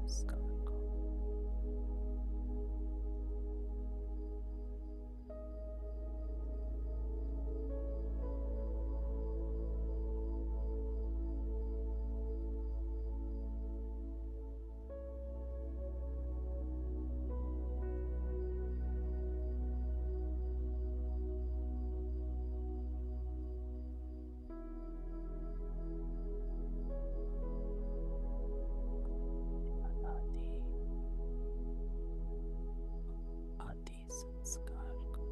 संस्कार को। अनादि आदि संस्कार को।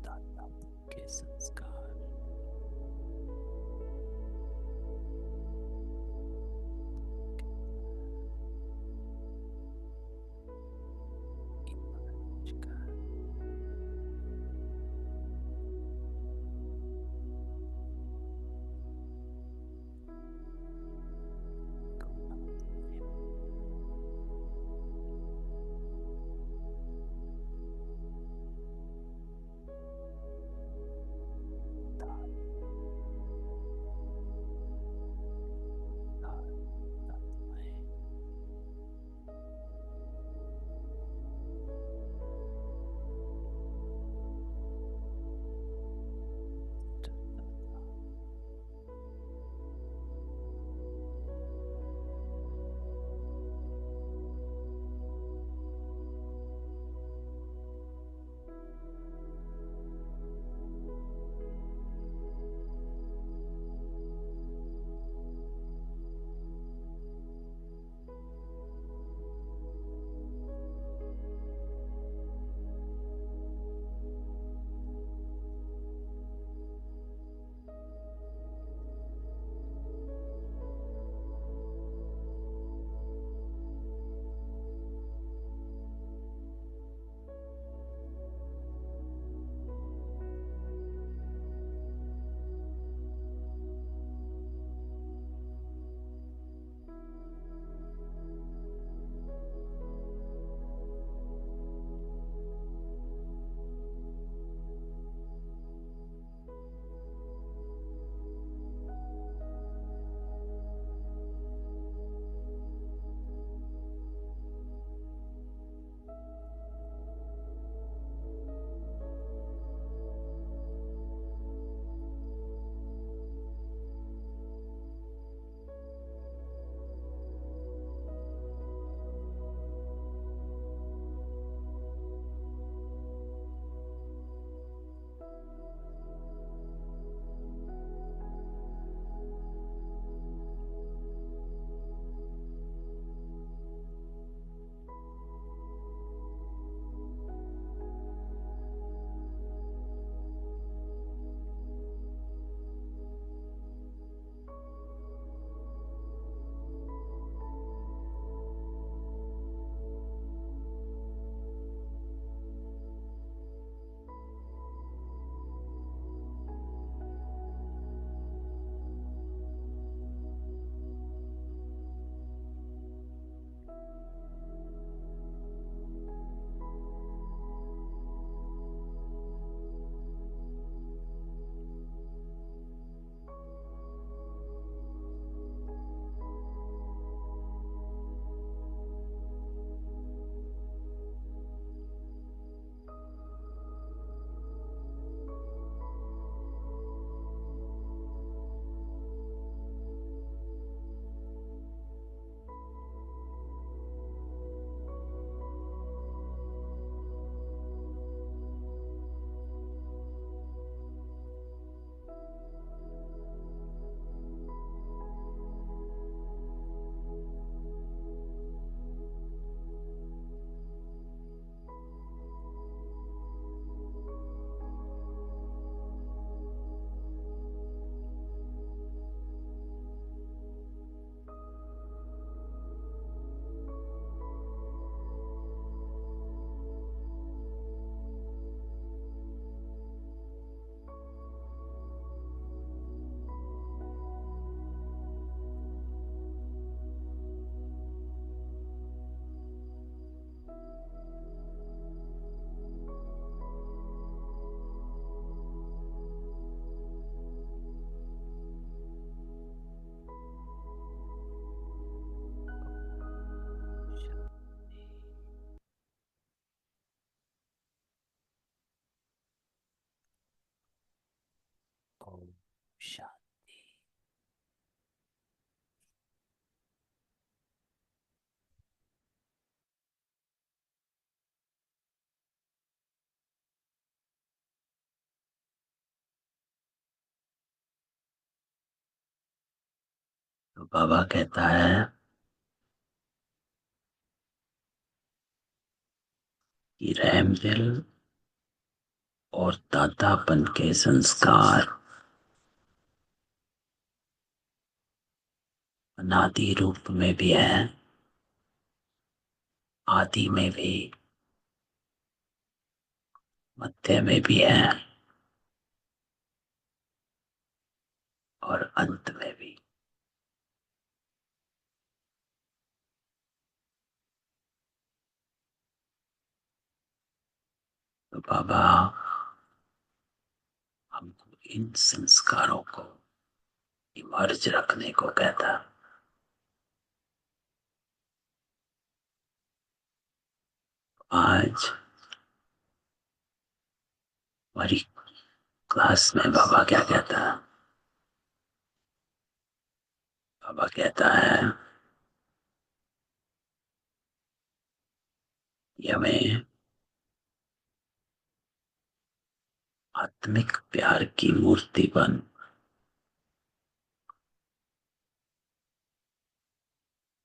दादा के संस्कार। इमर्ज का शांति। तो बाबा कहता है कि रहम दिल और दातापन के संस्कार अनादि रूप में भी है, आदि में भी, मध्य में भी है और अंत में भी। तो बाबा हमको इन संस्कारों को इमर्ज रखने को कहता। आज हमारी क्लास में बाबा क्या कहता है? बाबा कहता है कि हमें आत्मिक प्यार की मूर्ति बन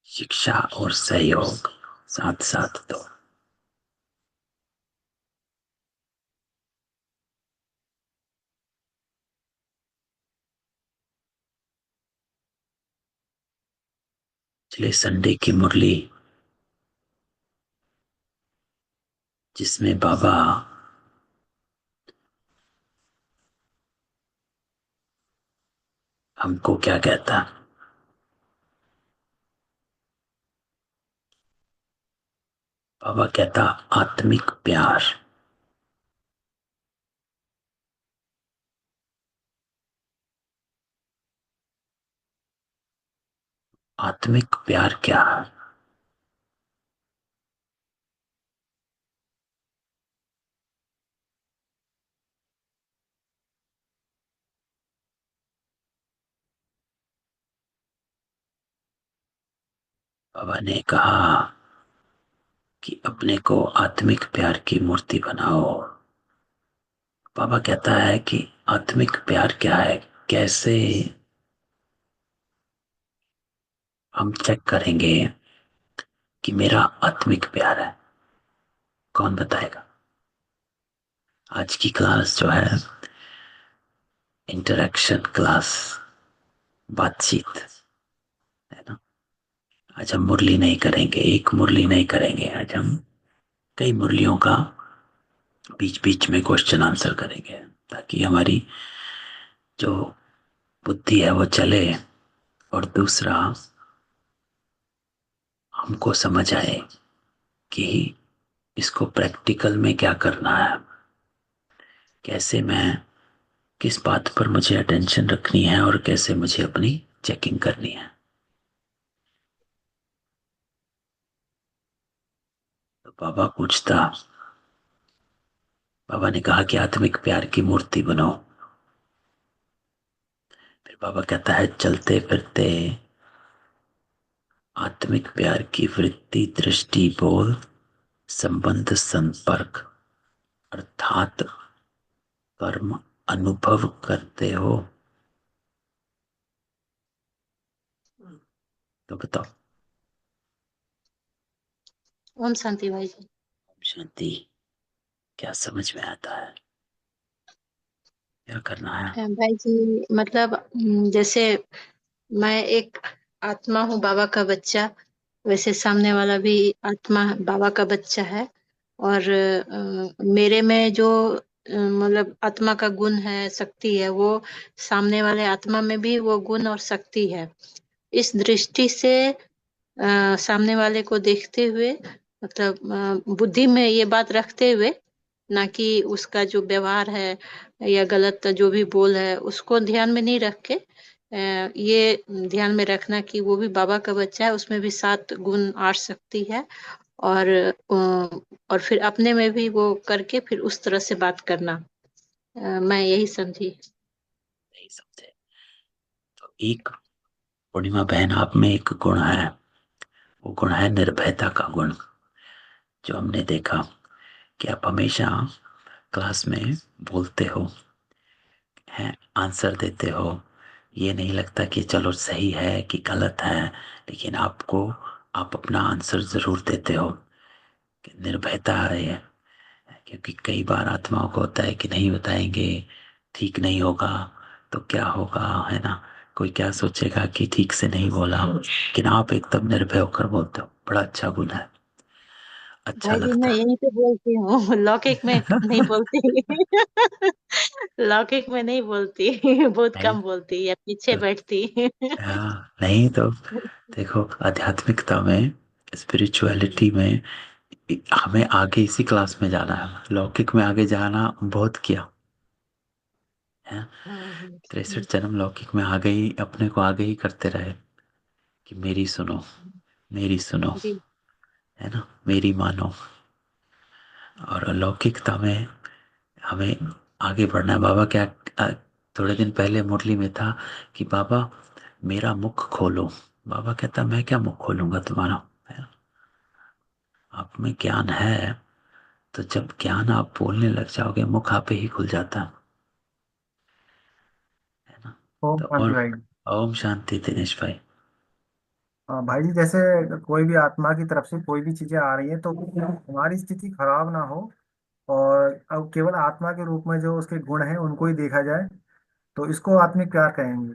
शिक्षा और सहयोग साथ साथ दो। पिछले संडे की मुरली जिसमें बाबा हमको क्या कहता? बाबा कहता आत्मिक प्यार। आत्मिक प्यार क्या है? बाबा ने कहा कि अपने को आत्मिक प्यार की मूर्ति बनाओ। बाबा कहता है कि आत्मिक प्यार क्या है, कैसे हम चेक करेंगे कि मेरा आत्मिक प्यार है? कौन बताएगा? आज की क्लास जो है इंटरेक्शन क्लास, बातचीत है ना। आज हम मुरली नहीं करेंगे, एक मुरली नहीं करेंगे, आज हम कई मुरलियों का बीच बीच में क्वेश्चन आंसर करेंगे, ताकि हमारी जो बुद्धि है वो चले और दूसरा हमको समझ आए कि इसको प्रैक्टिकल में क्या करना है, कैसे मैं, किस बात पर मुझे अटेंशन रखनी है और कैसे मुझे अपनी चेकिंग करनी है। तो बाबा ने कहा कि आत्मिक प्यार की मूर्ति बनो। फिर बाबा कहता है चलते फिरते आत्मिक प्यार की वृत्ति, दृष्टि, बोल, संबंध, संपर्क अर्थात कर्म अनुभव करते हो। तो बताओ। ओम शांति भाई जी। शांति। क्या समझ में आता है? क्या करना है? भाई जी मतलब जैसे मैं एक आत्मा हूँ बाबा का बच्चा, वैसे सामने वाला भी आत्मा बाबा का बच्चा है। और मेरे में जो मतलब आत्मा का गुण है, शक्ति है, वो सामने वाले आत्मा में भी वो गुण और शक्ति है। इस दृष्टि से सामने वाले को देखते हुए, मतलब बुद्धि में ये बात रखते हुए, ना कि उसका जो व्यवहार है या गलत जो भी बोल है उसको ध्यान में नहीं रख के ये ध्यान में रखना कि वो भी बाबा का बच्चा है, उसमें भी 7 गुण 8 शक्ति है। और और फिर अपने में भी वो करके फिर उस तरह से बात करना। मैं यही समझी। नहीं समझे? एक पूर्णिमा बहन, आप में एक गुण है, वो गुण है निर्भयता का गुण। जो हमने देखा कि आप हमेशा क्लास में बोलते हो, हैं, आंसर देते हो, ये नहीं लगता कि चलो सही है कि गलत है, लेकिन आप अपना आंसर जरूर देते हो, कि निर्भयता आ रही है। क्योंकि कई बार आत्माओं को होता है कि नहीं बताएंगे, ठीक नहीं होगा तो क्या होगा, है ना, कोई क्या सोचेगा कि ठीक से नहीं बोला, लेकिन आप एकदम निर्भय होकर बोलते हो, बड़ा अच्छा गुण है, अच्छा भाई जी मैं लगता है। यहीं पे बोलती हूँ लौकिक में नहीं बोलती लौकिक में नहीं बोलती बहुत नहीं कम बोलती या पीछे तो बैठती हाँ, नहीं तो देखो, आध्यात्मिकता में, स्पिरिचुअलिटी में हमें आगे इसी क्लास में जाना है, लौकिक में आगे जाना बहुत किया है। हम्म, 63 जन्म लौकिक में आगे ही, अपने को आगे ही करते रहे कि मेरी सुनो, मेरी सुनो, जी है ना, मेरी मानो। और अलौकिकता में हमें आगे बढ़ना है। बाबा क्या, अ, थोड़े दिन पहले मुरली में था कि बाबा मेरा मुख खोलो। बाबा कहता मैं क्या मुख खोलूंगा तुम्हारा, है ना? आप में ज्ञान है, तो जब ज्ञान आप बोलने लग जाओगे, मुख आपे ही खुल जाता है ना। ओम तो शांति और भाई। ओम शांति दिनेश भाई। भाई जी, जैसे कोई भी आत्मा की तरफ से कोई भी चीजें आ रही है तो हमारी स्थिति खराब ना हो, और अब केवल आत्मा के रूप में जो उसके गुण हैं उनको ही देखा जाए, तो इसको आत्मिक प्यार कहेंगे।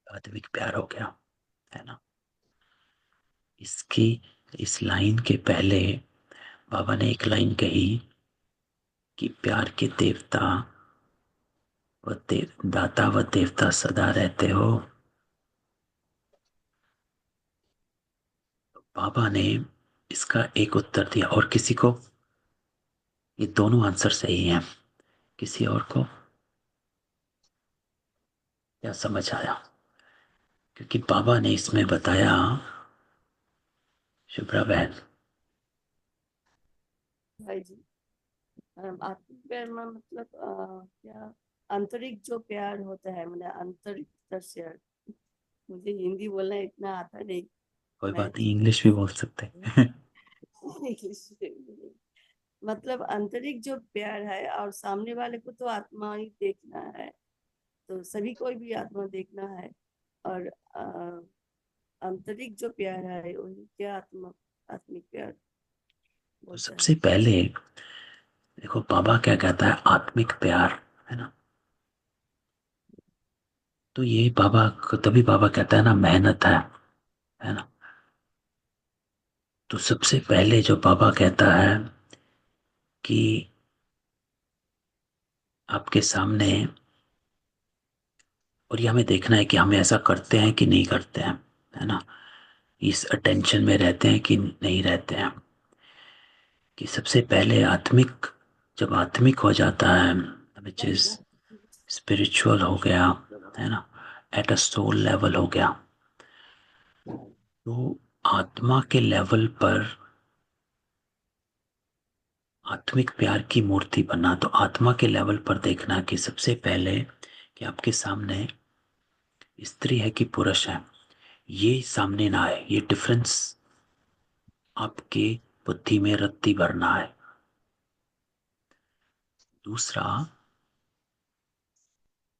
आत्मिक प्यार हो गया, है ना। इसकी, इस लाइन के पहले बाबा ने एक लाइन कही कि प्यार के देवता दाता व देवता सदा रहते हो। बाबा ने इसका एक उत्तर दिया, और किसी को, ये दोनों आंसर सही हैं, किसी और को क्या समझ आया? क्योंकि बाबा ने इसमें बताया, शुभ्रा बहन। भाई जी, आत्मिक प्यार में मतलब क्या, आंतरिक जो प्यार होता है, मतलब आंतरिक दृश्य। मुझे हिंदी बोलना इतना आता नहीं। कोई मैं बात नहीं, इंग्लिश भी बोल सकते हैं। इंग्लिश मतलब आंतरिक जो प्यार है, और सामने वाले को तो आत्मा ही देखना है, तो सभी को भी आत्मा देखना है। और आंतरिक जो प्यार है वही क्या आत्मा, आत्मिक प्यार तो बोलते सबसे हैं। पहले देखो बाबा क्या कहता है, आत्मिक प्यार, है ना। तो ये बाबा को तभी बाबा कहता है ना, मेहनत है ना। तो सबसे पहले जो बाबा कहता है कि आपके सामने, और ये हमें देखना है कि हम ऐसा करते हैं कि नहीं करते हैं, है ना, इस अटेंशन में रहते हैं कि नहीं रहते हैं। कि सबसे पहले आत्मिक, जब आत्मिक हो जाता है, विच इज स्पिरिचुअल हो गया, है ना, एट अ सोल लेवल हो गया, तो आत्मा के लेवल पर आत्मिक प्यार की मूर्ति बनना, तो आत्मा के लेवल पर देखना कि सबसे पहले कि आपके सामने स्त्री है कि पुरुष है, ये सामने ना आए, ये डिफरेंस आपके बुद्धि में रत्ती भरना है। दूसरा,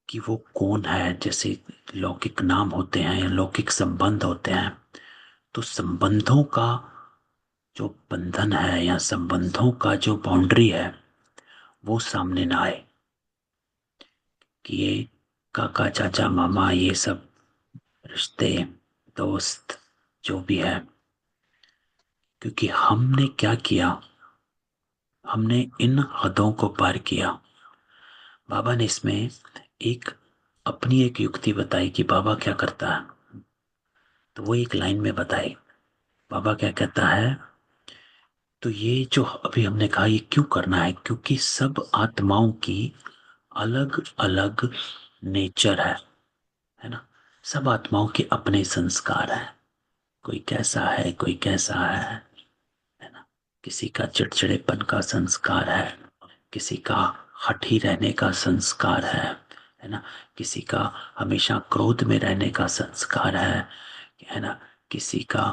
कि वो कौन है, जैसे लौकिक नाम होते हैं या लौकिक संबंध होते हैं, तो संबंधों का जो बंधन है या संबंधों का जो बाउंड्री है, वो सामने ना आए कि ये काका चाचा मामा ये सब रिश्ते, दोस्त, जो भी है। क्योंकि हमने क्या किया, हमने इन हदों को पार किया। बाबा ने इसमें एक अपनी एक युक्ति बताई कि बाबा क्या करता है, तो वो एक लाइन में बताई। बाबा क्या कहता है, तो ये जो अभी हमने कहा ये क्यों करना है, क्योंकि सब आत्माओं की अलग अलग नेचर है ना। सब आत्माओं के अपने संस्कार हैं, कोई कैसा है कोई कैसा है ना। किसी का चिड़चिड़ेपन का संस्कार है, किसी का हठी रहने का संस्कार है, है ना। किसी का हमेशा क्रोध में रहने का संस्कार है ना। किसी का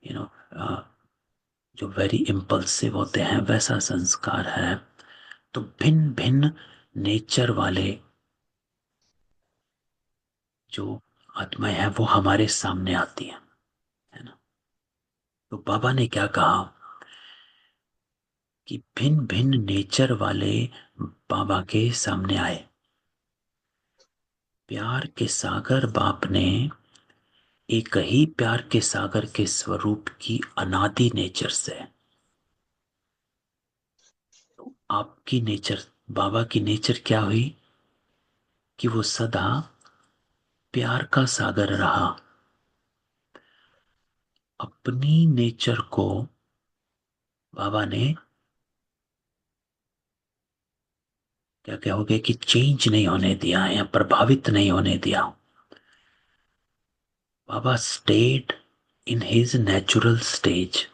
यू नो जो वेरी इम्पल्सिव होते हैं वैसा संस्कार है। तो भिन्न भिन्न नेचर वाले जो आत्माएं हैं वो हमारे सामने आती हैं, है ना। तो बाबा ने क्या कहा कि भिन्न भिन्न नेचर वाले बाबा के सामने आए। प्यार के सागर बाप ने एक ही प्यार के सागर के स्वरूप की अनादि नेचर से, तो आपकी नेचर, बाबा की नेचर क्या हुई कि वो सदा प्यार का सागर रहा। अपनी नेचर को बाबा ने क्या कहोगे कि चेंज नहीं होने दिया या प्रभावित नहीं होने दिया। Baba stayed in his natural stage.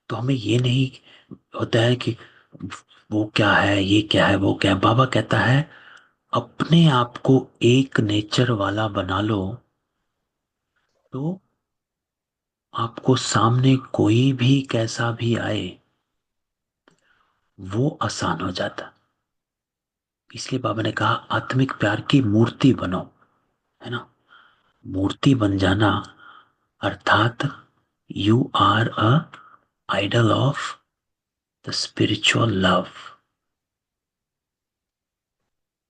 तो हमें ये नहीं होता है कि वो क्या है, ये क्या है, वो क्या है। बाबा कहता है अपने आप को एक नेचर वाला बना लो, तो आपको सामने कोई भी कैसा भी आए वो आसान हो जाता। इसलिए बाबा ने कहा आत्मिक प्यार की मूर्ति बनो, है ना। मूर्ति बन जाना अर्थात you are a idol of the spiritual love.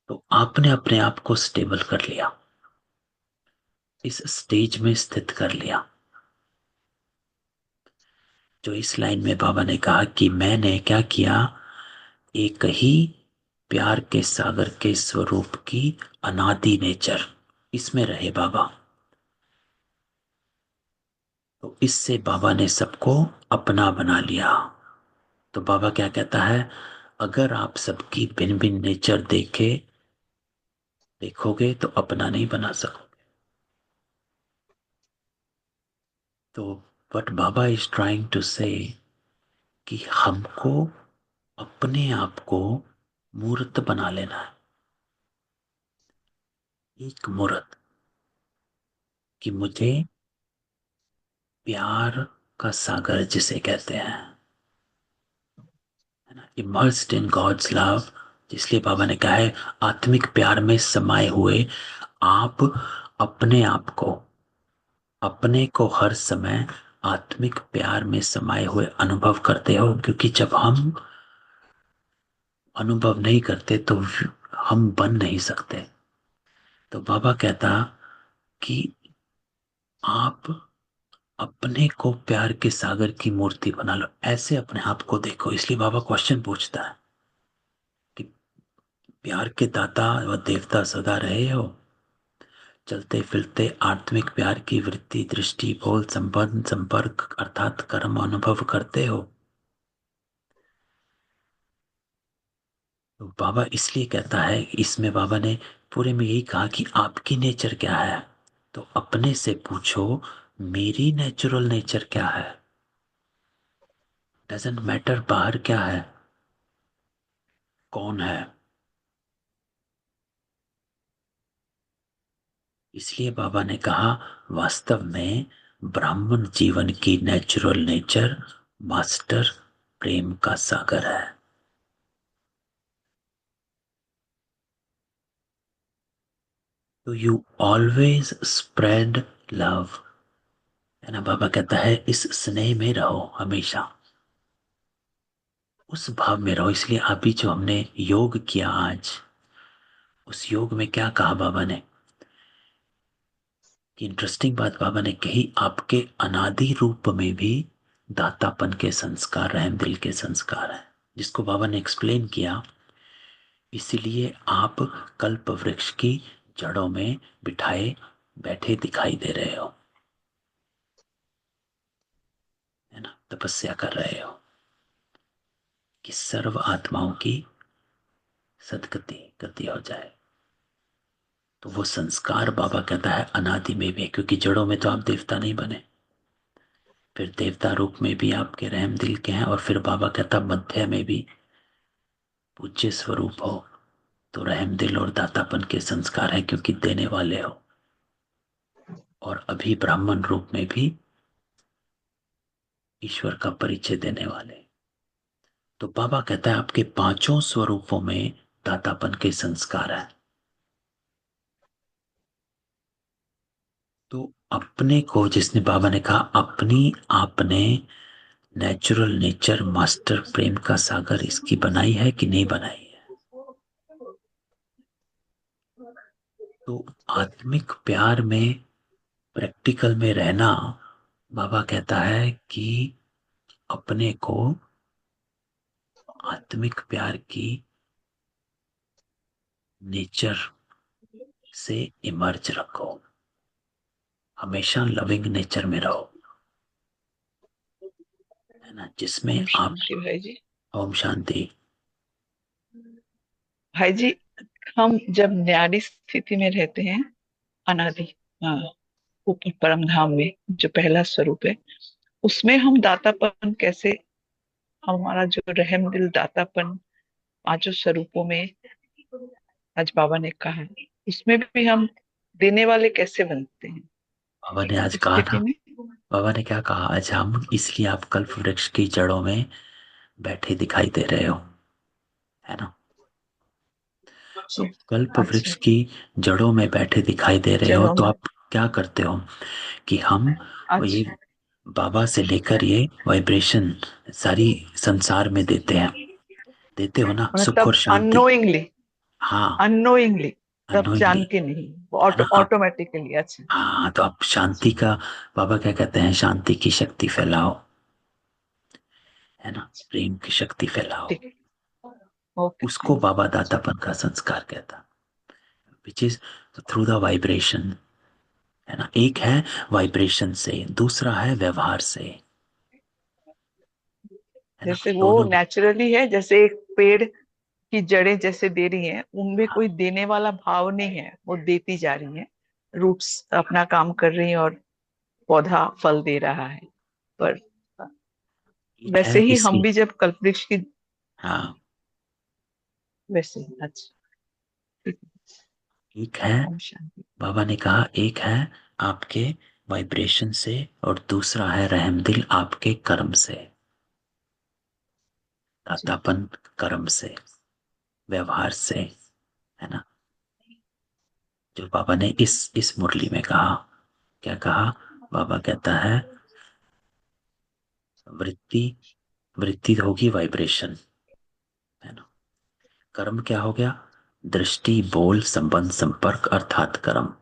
तो आपने अपने आप को स्टेबल कर लिया, इस स्टेज में स्थित कर लिया। जो इस लाइन में बाबा ने कहा कि मैंने क्या किया, एक ही प्यार के सागर के स्वरूप की अनादि नेचर, इसमें रहे बाबा। तो इससे बाबा ने सबको अपना बना लिया। तो बाबा क्या कहता है, अगर आप सबकी भिन्न भिन्न नेचर देखोगे तो अपना नहीं बना सकोगे। तो but Baba is trying to say कि हमको अपने आप को मूर्त बना लेना है, एक मूर्त, कि मुझे प्यार का सागर जिसे कहते हैं, है ना, इमर्स्ड इन गॉड्स लव। इसलिए बाबा ने कहा है आत्मिक प्यार में समाये हुए आप अपने को हर समय आत्मिक प्यार में समाये हुए अनुभव करते हो। क्योंकि जब हम अनुभव नहीं करते तो हम बन नहीं सकते। तो बाबा कहता कि आप अपने को प्यार के सागर की मूर्ति बना लो, ऐसे अपने आप को देखो। इसलिए बाबा क्वेश्चन पूछता है कि प्यार के दाता व देवता सदा रहे हो, चलते फिरते आत्मिक प्यार की वृत्ति, दृष्टि, बोल, संबंध, संपर्क अर्थात कर्म अनुभव करते हो। तो बाबा इसलिए कहता है, इसमें बाबा ने पूरे में यही कहा कि आपकी नेचर क्या है। तो अपने से पूछो मेरी नेचुरल नेचर क्या है। डजेंट मैटर बाहर क्या है, कौन है। इसलिए बाबा ने कहा वास्तव में ब्राह्मण जीवन की नेचुरल नेचर मास्टर प्रेम का सागर है। तो यू ऑलवेज स्प्रेड लव, है ना। बाबा कहता है इस स्नेह में रहो, हमेशा उस भाव में रहो। इसलिए अभी जो हमने योग किया आज, उस योग में क्या कहा बाबा ने कि इंटरेस्टिंग बात बाबा ने कही, आपके अनादि रूप में भी दातापन के संस्कार, रहम दिल के संस्कार हैं, जिसको बाबा ने एक्सप्लेन किया। इसलिए आप कल्प वृक्ष की जड़ों में बिठाए बैठे दिखाई दे रहे हो, है ना, तपस्या कर रहे हो कि सर्व आत्माओं की सदगति गति हो जाए। तो वो संस्कार बाबा कहता है अनादि में भी है, क्योंकि जड़ों में तो आप देवता नहीं बने, फिर देवता रूप में भी आपके रहम दिल के हैं, और फिर बाबा कहता मध्य में भी पूज्य स्वरूप हो। तो रहम दिल और दातापन के संस्कार है, क्योंकि देने वाले हो, और अभी ब्राह्मण रूप में भी ईश्वर का परिचय देने वाले। तो बाबा कहता है आपके पांचों स्वरूपों में दातापन के संस्कार है। तो अपने को, जिसने बाबा ने कहा अपनी आपने नेचुरल नेचर मास्टर प्रेम का सागर इसकी बनाई है कि नहीं बनाई है? तो आत्मिक प्यार में, प्रैक्टिकल में रहना, बाबा कहता है कि अपने को आत्मिक प्यार की नेचर से इमर्ज रखो, हमेशा लविंग नेचर में रहो, है ना, जिसमें ओम आप। शांति भाई जी। ओम शांति। भाई जी, हम जब न्यारी स्थिति में रहते हैं, अनादि, हाँ, ऊपर परम धाम में जो पहला स्वरूप है, उसमें हम दातापन कैसे, हमारा जो रहम दिल दातापन पांचों स्वरूपों में आज बाबा ने कहा है, उसमें भी हम देने वाले कैसे बनते हैं बाबा ने आज इस कहा स्थिति ना, में? बाबा ने क्या कहा आज? हम इसलिए आप कल्प वृक्ष की जड़ों में बैठे दिखाई दे रहे हो, है ना। तो कल्प अच्छा, वृक्ष की जड़ों में बैठे दिखाई दे रहे हो, जड़ों तो में। आप क्या करते हो कि हम ये अच्छा, बाबा से लेकर ये वाइब्रेशन सारी संसार में देते हैं, देते हो ना, सुख और मतलब शांति। अननोइंगली, हाँ, अननोइंगली, तब जान अनोइंगली, के नहीं, है ना आप। ऑटोमेटिकली। अच्छा, हाँ, तो आप शांति का, बाबा क्या कहते हैं, शांति की शक्ति फैलाओ, है ना, प्रेम की शक्ति फैलाओ। ठीक, ओके। उसको बाबा दातापन का संस्कार कहता, which is through the vibration, है ना। एक है वाइब्रेशन से, दूसरा है व्यवहार से, है ना, जैसे वो दोनों। नेचुरली है, जैसे एक पेड़ की जड़ें जैसे दे रही हैं, उनमें हाँ, कोई देने वाला भाव नहीं है, वो देती जा रही है, रूट्स अपना काम कर रही हैं और पौधा फल दे रहा है। पर एक है वैसे ही हम इसी। भी जब कल्पवृक्ष की, हाँ, वैसे ही। अच्छा, ठीक एक है, है। ओम शांति। बाबा ने कहा एक है आपके वाइब्रेशन से, और दूसरा है रहम दिल आपके कर्म से, जी, दातापन कर्म से, व्यवहार से, है ना। जो बाबा ने इस मुरली में कहा, क्या कहा? बाबा कहता है वृत्ति, वृत्ति होगी वाइब्रेशन, है ना। कर्म क्या हो गया? दृष्टि, बोल, संबंध, संपर्क अर्थात कर्म।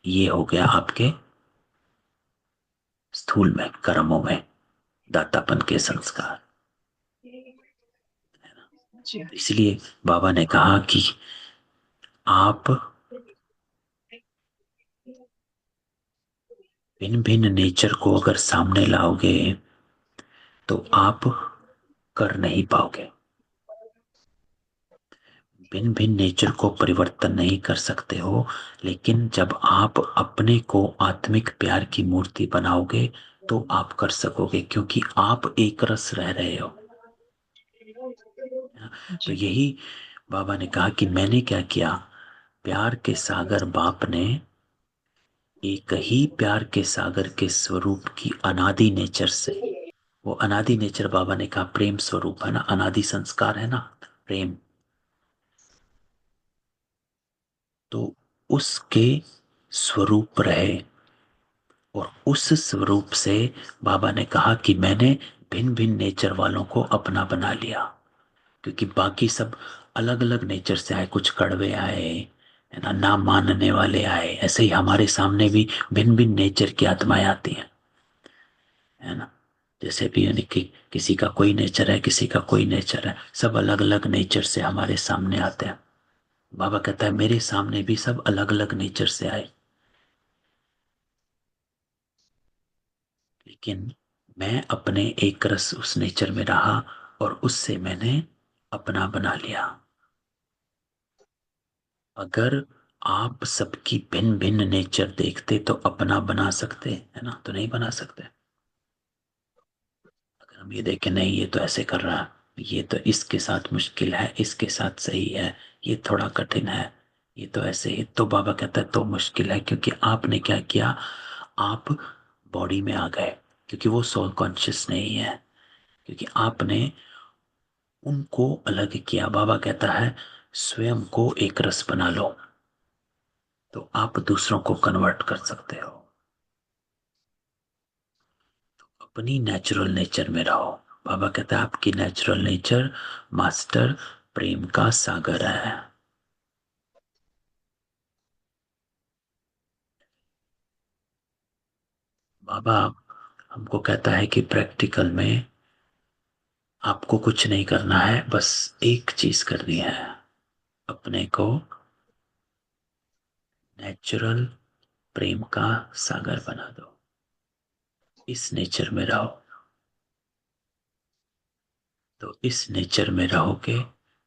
ये हो गया आपके स्थूल में, कर्मों में दातापन के संस्कार। जी, तो इसलिए बाबा ने कहा कि आप भिन्न भिन्न नेचर को अगर सामने लाओगे तो आप कर नहीं पाओगे। भिन्न भिन्न नेचर को परिवर्तन नहीं कर सकते हो, लेकिन जब आप अपने को आत्मिक प्यार की मूर्ति बनाओगे तो आप कर सकोगे, क्योंकि आप एक रस रह रहे हो। तो जी, यही बाबा ने कहा कि मैंने क्या किया, प्यार के सागर बाप ने एक ही प्यार के सागर के स्वरूप की अनादि नेचर से, वो अनादि नेचर बाबा ने कहा प्रेम स्वरूप है ना, अनादि संस्कार है ना, प्रेम। तो उसके स्वरूप रहे, और उस स्वरूप से बाबा ने कहा कि मैंने भिन्न भिन्न नेचर वालों को अपना बना लिया, क्योंकि बाकी सब अलग अलग नेचर से आए, कुछ कड़वे आए, है ना, ना मानने वाले आए, ऐसे ही हमारे सामने भी भिन्न भिन्न नेचर की आत्माएं आती हैं, है ना। जैसे भी यानी कि किसी का कोई नेचर है, किसी का कोई नेचर है, सब अलग अलग नेचर से हमारे सामने आते हैं। बाबा कहता है मेरे सामने भी सब अलग अलग नेचर से आए, लेकिन मैं अपने एक रस उस नेचर में रहा, और उससे मैंने अपना बना लिया। अगर आप सबकी भिन्न भिन्न नेचर देखते तो अपना बना सकते, है ना, तो नहीं बना सकते। अगर हम ये देखें नहीं ये तो ऐसे कर रहा है, ये तो इसके साथ मुश्किल है, इसके साथ सही है, ये थोड़ा कठिन है, ये तो ऐसे ही। तो बाबा कहता है तो मुश्किल है, क्योंकि आपने क्या किया, आप बॉडी में आ गए, क्योंकि वो सोल कॉन्शियस नहीं है, क्योंकि आपने उनको अलग किया। बाबा कहता है स्वयं को एक रस बना लो, तो आप दूसरों को कन्वर्ट कर सकते हो। अपनी नेचुरल नेचर में रहो। बाबा कहता है आपकी नेचुरल नेचर मास्टर प्रेम का सागर है। बाबा हमको कहता है कि प्रैक्टिकल में आपको कुछ नहीं करना है, बस एक चीज करनी है, अपने को नेचुरल प्रेम का सागर बना दो, इस नेचर में रहो। तो इस नेचर में रहोगे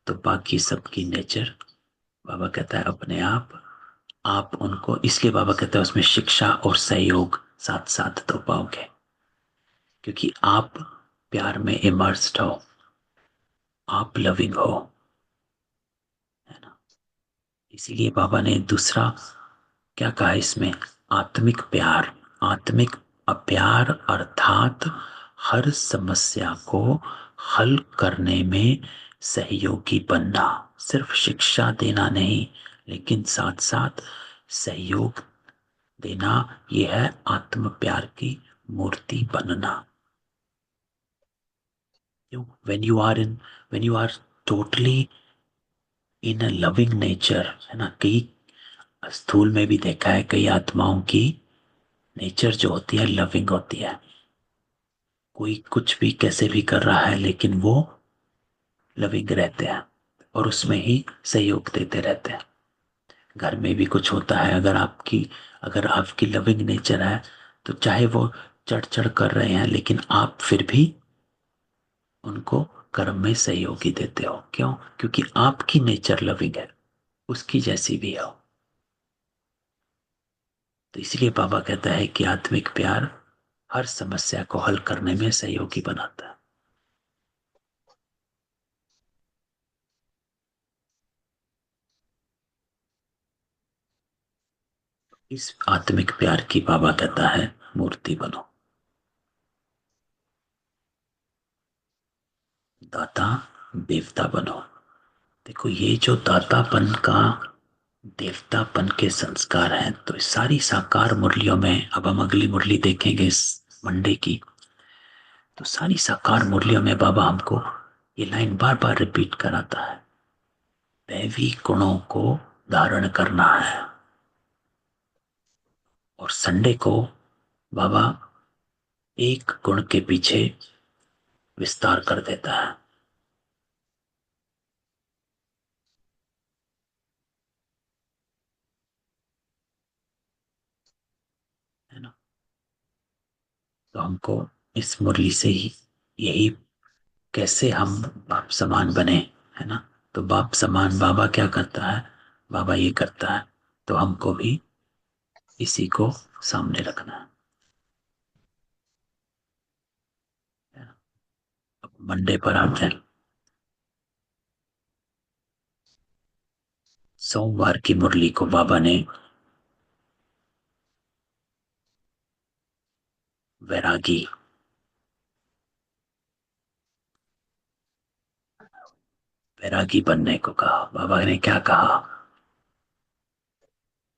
तो बाकी सबकी नेचर, बाबा कहता है अपने आप उनको, इसलिए बाबा कहता है उसमें शिक्षा और सहयोग साथ साथ तो पाओगे, क्योंकि आप प्यार में इमर्स्ड हो, आप लविंग हो, है ना। इसीलिए बाबा ने दूसरा क्या कहा इसमें, आत्मिक प्यार। आत्मिक प्यार अर्थात हर समस्या को हल करने में सहयोगी बनना, सिर्फ शिक्षा देना नहीं, लेकिन साथ साथ सहयोग देना, यह है आत्म प्यार की मूर्ति बनना। क्यों? when you are totally in a loving nature, है ना। कई स्थूल में भी देखा है, कई आत्माओं की नेचर जो होती है लविंग होती है। कोई कुछ भी कैसे भी कर रहा है लेकिन वो लविंग रहते हैं और उसमें ही सहयोग देते रहते हैं। घर में भी कुछ होता है, अगर आपकी लविंग नेचर है तो चाहे वो चढ़ चढ़ कर रहे हैं लेकिन आप फिर भी उनको कर्म में सहयोगी देते हो। क्यों? क्योंकि आपकी नेचर लविंग है, उसकी जैसी भी हो। तो इसलिए बाबा कहता है कि आत्मिक प्यार हर समस्या को हल करने में सहयोगी बनाता है। इस आत्मिक प्यार की बाबा कहता है मूर्ति बनो, दाता देवता बनो। देखो ये जो दातापन का देवतापन के संस्कार हैं, तो इस सारी साकार मुरलियों में, अब हम अगली मुरली देखेंगे इस मंडे की, तो सारी साकार मुरलियों में बाबा हमको ये लाइन बार बार रिपीट कराता है, दैवी गुणों को धारण करना है। और संडे को बाबा एक गुण के पीछे विस्तार कर देता है ना। तो हमको इस मुरली से ही यही, कैसे हम बाप समान बने, है ना। तो बाप समान बाबा क्या करता है, बाबा ये करता है, तो हमको भी इसी को सामने रखना है ना। अब मंडे पर आते हैं। सोमवार की मुरली को बाबा ने वैरागी, वैरागी बनने को कहा। बाबा ने क्या कहा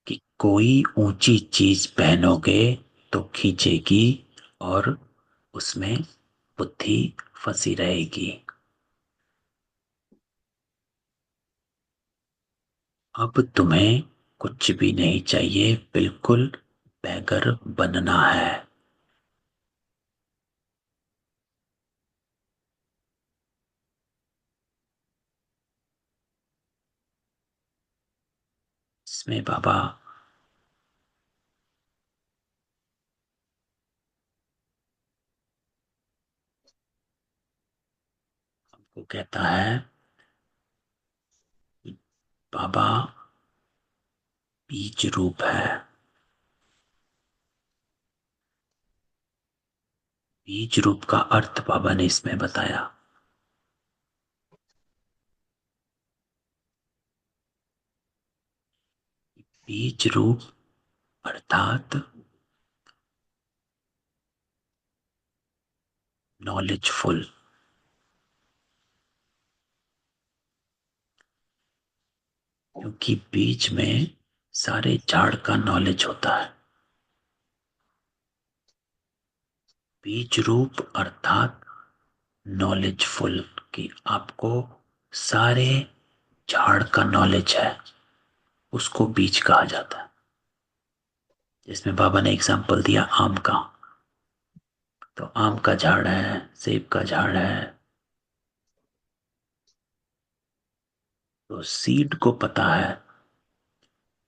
कि कोई ऊंची चीज पहनोगे तो खींचेगी और उसमें बुद्धि फंसी रहेगी। अब तुम्हें कुछ भी नहीं चाहिए, बिल्कुल बैगर बनना है। इसमें बाबा हमको कहता है कि बाबा बीज रूप है। बीज रूप का अर्थ बाबा ने इसमें बताया। बीज रूप अर्थात नॉलेजफुल। क्योंकि बीज में सारे झाड़ का नॉलेज होता है। बीज रूप अर्थात नॉलेजफुल, कि आपको सारे झाड़ का नॉलेज है, उसको बीज कहा जाता है। जिसमें बाबा ने एग्जाम्पल दिया आम का, तो आम का झाड़ है, सेब का झाड़ है, तो सीड को पता है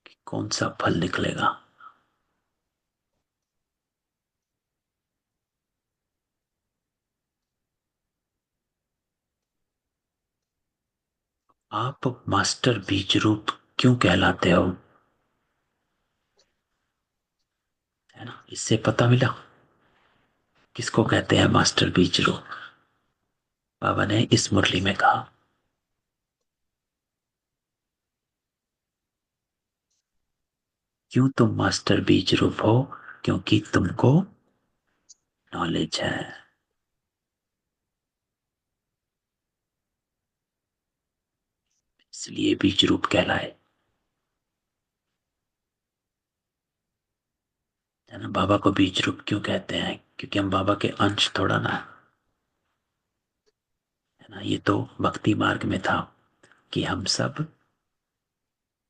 कि कौन सा फल निकलेगा। आप मास्टर बीज रूप क्यों कहलाते हो, है ना? इससे पता मिला किसको कहते हैं मास्टर बीज रूप। बाबा ने इस मुरली में कहा। क्यों तुम मास्टर बीज रूप हो? क्योंकि तुमको नॉलेज है। इसलिए बीज रूप कहलाए, है ना? बाबा को बीज रूप क्यों कहते हैं? क्योंकि हम बाबा के अंश थोड़ा ना, है ना? ये तो भक्ति मार्ग में था कि हम सब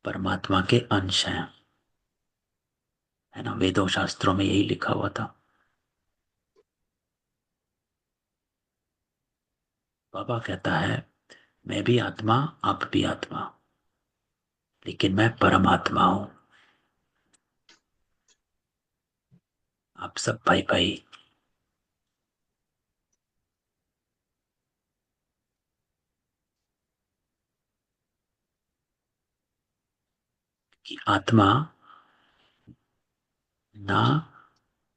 परमात्मा के अंश हैं, है ना? वेदों शास्त्रों में यही लिखा हुआ था। बाबा कहता है मैं भी आत्मा, आप भी आत्मा, लेकिन मैं परमात्मा हूं। आप सब भाई भाई। कि आत्मा ना,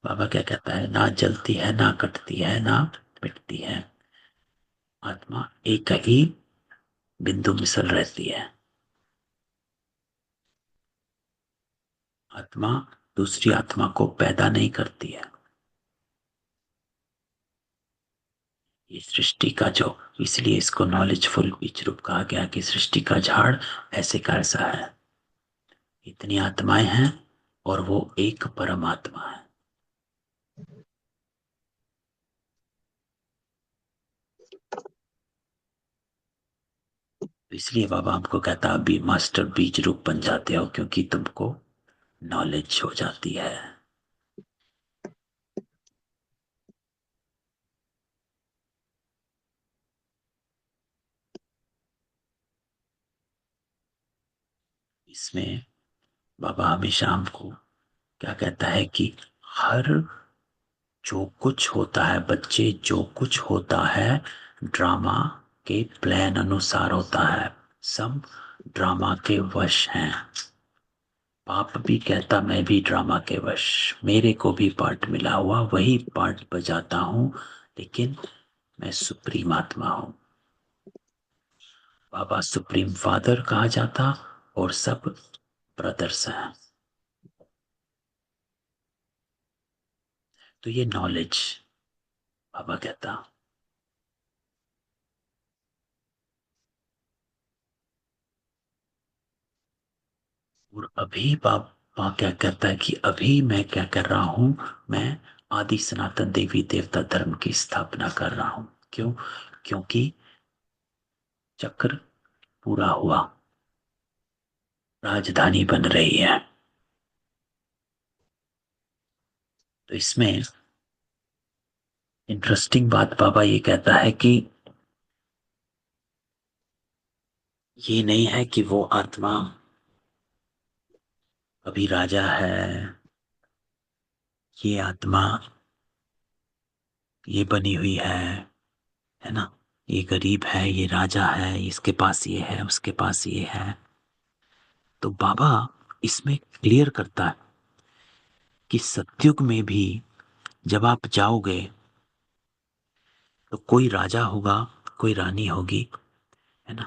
बाबा क्या कहता है, ना जलती है, ना कटती है, ना मिटती है। आत्मा एक ही बिंदु मिसल रहती है। आत्मा दूसरी आत्मा को पैदा नहीं करती है। ये सृष्टि का जो, इसलिए इसको नॉलेजफुल बीज रूप कहा गया कि सृष्टि का झाड़ ऐसे का ऐसा है। इतनी आत्माएं हैं और वो एक परमात्मा है। तो इसलिए बाबा हमको कहता अभी मास्टर बीज रूप बन जाते हो, क्योंकि तुमको नॉलेज हो जाती है। इसमें बाबा हमेशा हमको क्या कहता है कि हर जो कुछ होता है बच्चे, जो कुछ होता है ड्रामा के प्लान अनुसार होता है। सब ड्रामा के वश हैं। पाप भी कहता मैं भी ड्रामा के वश, मेरे को भी पार्ट मिला हुआ, वही पार्ट बजाता हूं, लेकिन मैं सुप्रीम आत्मा हूं। बाबा सुप्रीम फादर कहा जाता और सब ब्रदर्स हैं। तो ये नॉलेज बाबा कहता। और अभी बाबा क्या कहता है कि अभी मैं क्या कर रहा हूं, मैं आदि सनातन देवी देवता धर्म की स्थापना कर रहा हूं। क्यों? क्योंकि चक्र पूरा हुआ, राजधानी बन रही है। तो इसमें इंटरेस्टिंग बात बाबा ये कहता है कि ये नहीं है कि वो आत्मा अभी राजा है, ये आत्मा ये बनी हुई है ना? ये गरीब है, ये राजा है, इसके पास ये है, उसके पास ये है। तो बाबा इसमें क्लियर करता है कि सतयुग में भी जब आप जाओगे तो कोई राजा होगा, कोई रानी होगी, है ना?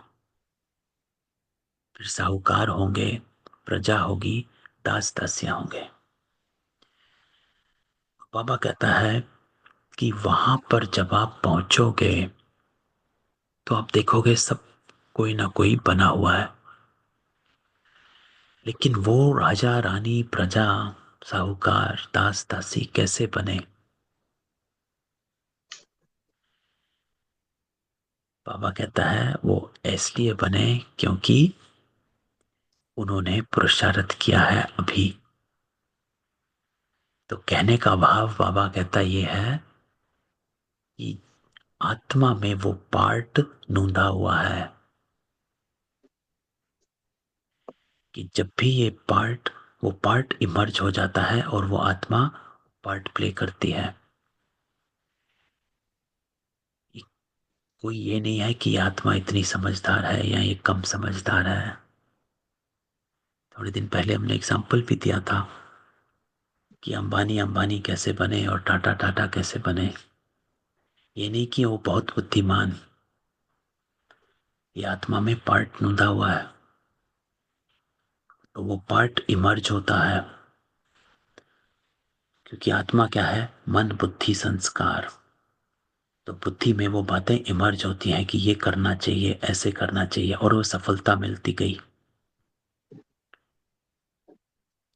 फिर साहूकार होंगे, प्रजा होगी, दास दासियां होंगे। बाबा कहता है कि वहां पर जब आप पहुंचोगे तो आप देखोगे सब कोई ना कोई बना हुआ है, लेकिन वो राजा रानी प्रजा साहूकार दास दासी कैसे बने? बाबा कहता है वो इसलिए बने क्योंकि उन्होंने पुरुषार्थ किया है अभी। तो कहने का भाव बाबा कहता ये है कि आत्मा में वो पार्ट नूंदा हुआ है कि जब भी ये पार्ट वो पार्ट इमर्ज हो जाता है और वो आत्मा पार्ट प्ले करती है। कोई ये नहीं है कि ये आत्मा इतनी समझदार है या ये कम समझदार है। थोड़े दिन पहले हमने एग्जाम्पल भी दिया था कि अंबानी अंबानी कैसे बने और टाटा टाटा कैसे बने। ये नहीं कि वो बहुत बुद्धिमान, ये आत्मा में पार्ट नूंदा हुआ है, तो वो पार्ट इमर्ज होता है। क्योंकि आत्मा क्या है? मन बुद्धि संस्कार। तो बुद्धि में वो बातें इमर्ज होती हैं कि ये करना चाहिए, ऐसे करना चाहिए, और वो सफलता मिलती गई।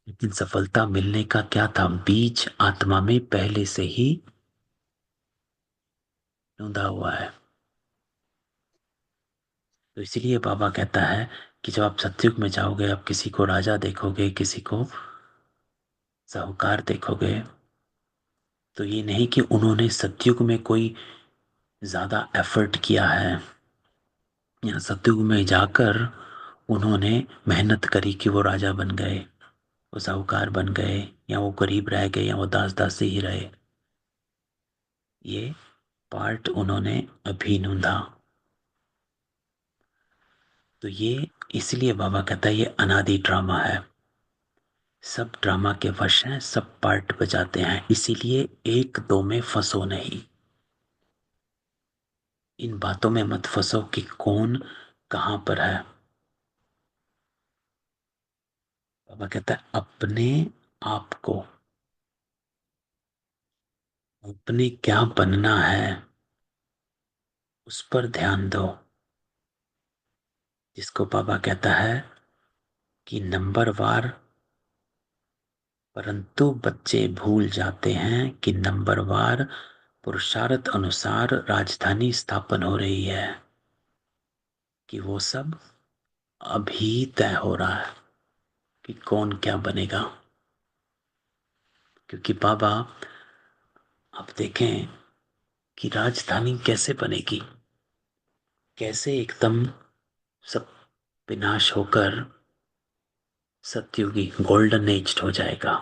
लेकिन सफलता मिलने का क्या था? बीज आत्मा में पहले से ही नूंदा हुआ है। तो इसीलिए बाबा कहता है कि जब आप सतयुग में जाओगे, आप किसी को राजा देखोगे, किसी को साहूकार देखोगे, तो ये नहीं कि उन्होंने सतयुग में कोई ज्यादा एफर्ट किया है या सतयुग में जाकर उन्होंने मेहनत करी कि वो राजा बन गए, वो साहूकार बन गए, या वो गरीब रह गए, या वो दास दासी ही रहे। ये पार्ट उन्होंने अभी नूंदा। तो ये इसलिए बाबा कहता है ये अनादि ड्रामा है। सब ड्रामा के वश हैं, सब पार्ट बजाते हैं, इसीलिए एक दो में फंसो नहीं। इन बातों में मत फंसो कि कौन कहां पर है। बाबा कहता है अपने आप को, अपने क्या बनना है उस पर ध्यान दो। जिसको बाबा कहता है कि नंबरवार, परंतु बच्चे भूल जाते हैं कि नंबरवार पुरुषार्थ अनुसार राजधानी स्थापन हो रही है, कि वो सब अभी तय हो रहा है कि कौन क्या बनेगा। क्योंकि बाबा आप देखें कि राजधानी कैसे बनेगी, कैसे एकदम सब विनाश होकर सतयुगी गोल्डन एज हो जाएगा,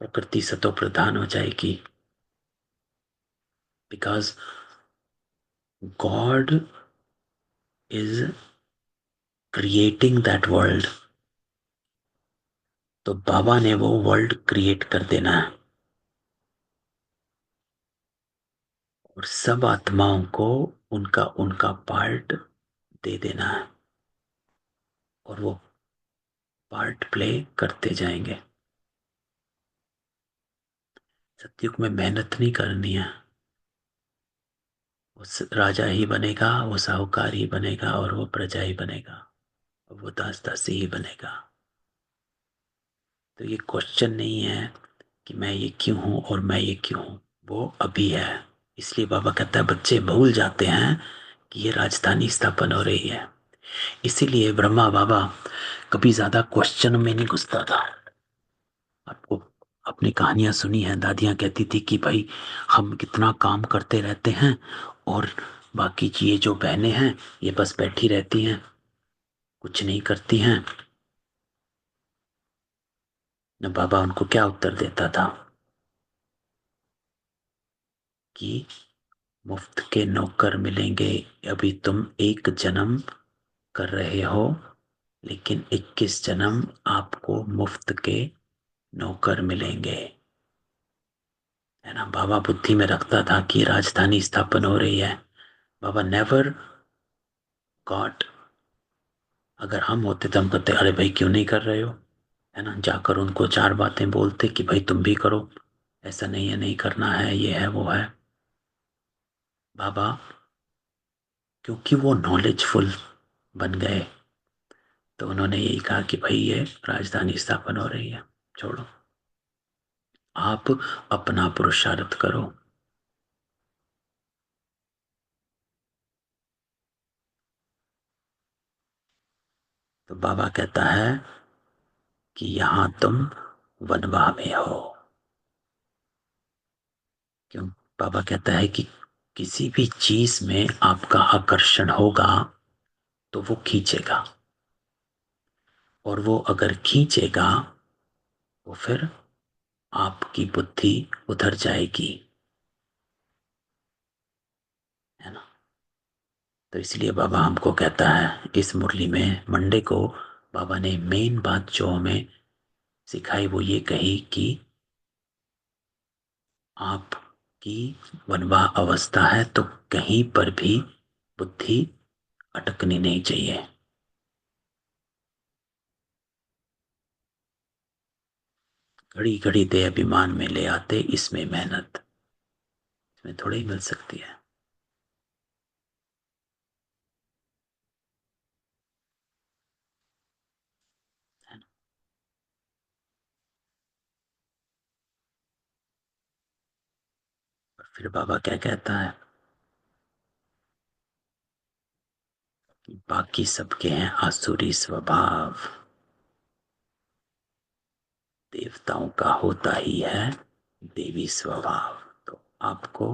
प्रकृति सतो प्रधान हो जाएगी। Because God is creating that world. तो बाबा ने वो वर्ल्ड क्रिएट कर देना है और सब आत्माओं को उनका उनका पार्ट दे देना है, और वो पार्ट प्ले करते जाएंगे। सतयुग में मेहनत नहीं करनी है। वो राजा ही बनेगा, वो साहूकार ही बनेगा, और वो प्रजा ही बनेगा, और वो दास दासी ही बनेगा। तो ये क्वेश्चन नहीं है कि मैं ये क्यों हूं और मैं ये क्यों हूं, वो अभी है। इसलिए बाबा कहता है बच्चे भूल जाते हैं कि ये राजधानी स्थापन हो रही है। इसीलिए ब्रह्मा बाबा कभी ज्यादा क्वेश्चन में नहीं घुसता था। आपको अपनी कहानियां सुनी हैं, दादियां कहती थी कि भाई हम कितना काम करते रहते हैं और बाकी ये जो बहनें हैं ये बस बैठी रहती हैं, कुछ नहीं करती हैं। न बाबा उनको क्या उत्तर देता था कि मुफ्त के नौकर मिलेंगे। अभी तुम एक जन्म कर रहे हो, लेकिन 21 जन्म आपको मुफ्त के नौकर मिलेंगे। है ना? बाबा बुद्धि में रखता था कि राजधानी स्थापन हो रही है। बाबा नेवर गॉट, अगर हम होते तो हम कहते अरे भाई क्यों नहीं कर रहे हो, है ना, जाकर उनको चार बातें बोलते कि भाई तुम भी करो, ऐसा नहीं है, नहीं करना है, ये है वो है। बाबा क्योंकि वो नॉलेजफुल बन गए, तो उन्होंने यही कहा कि भाई ये राजधानी स्थापन हो रही है, छोड़ो, आप अपना पुरुषार्थ करो। तो बाबा कहता है कि यहां तुम वनवाह में हो। क्यों? बाबा कहता है कि किसी भी चीज में आपका आकर्षण होगा तो वो खींचेगा, और वो अगर खींचेगा तो फिर आपकी बुद्धि उधर जाएगी, है ना। तो इसलिए बाबा हमको कहता है इस मुरली में, मंडे को बाबा ने मेन बात जो हमें सिखाई वो ये कही कि आपकी वनवाह अवस्था है तो कहीं पर भी बुद्धि अटकनी नहीं चाहिए। घड़ी घड़ी दे अभिमान में ले आते, इसमें मेहनत इसमें थोड़ी मिल सकती है। और फिर बाबा क्या कहता है कि बाकी सबके हैं आसुरी स्वभाव, देवताओं का होता ही है देवी स्वभाव। तो आपको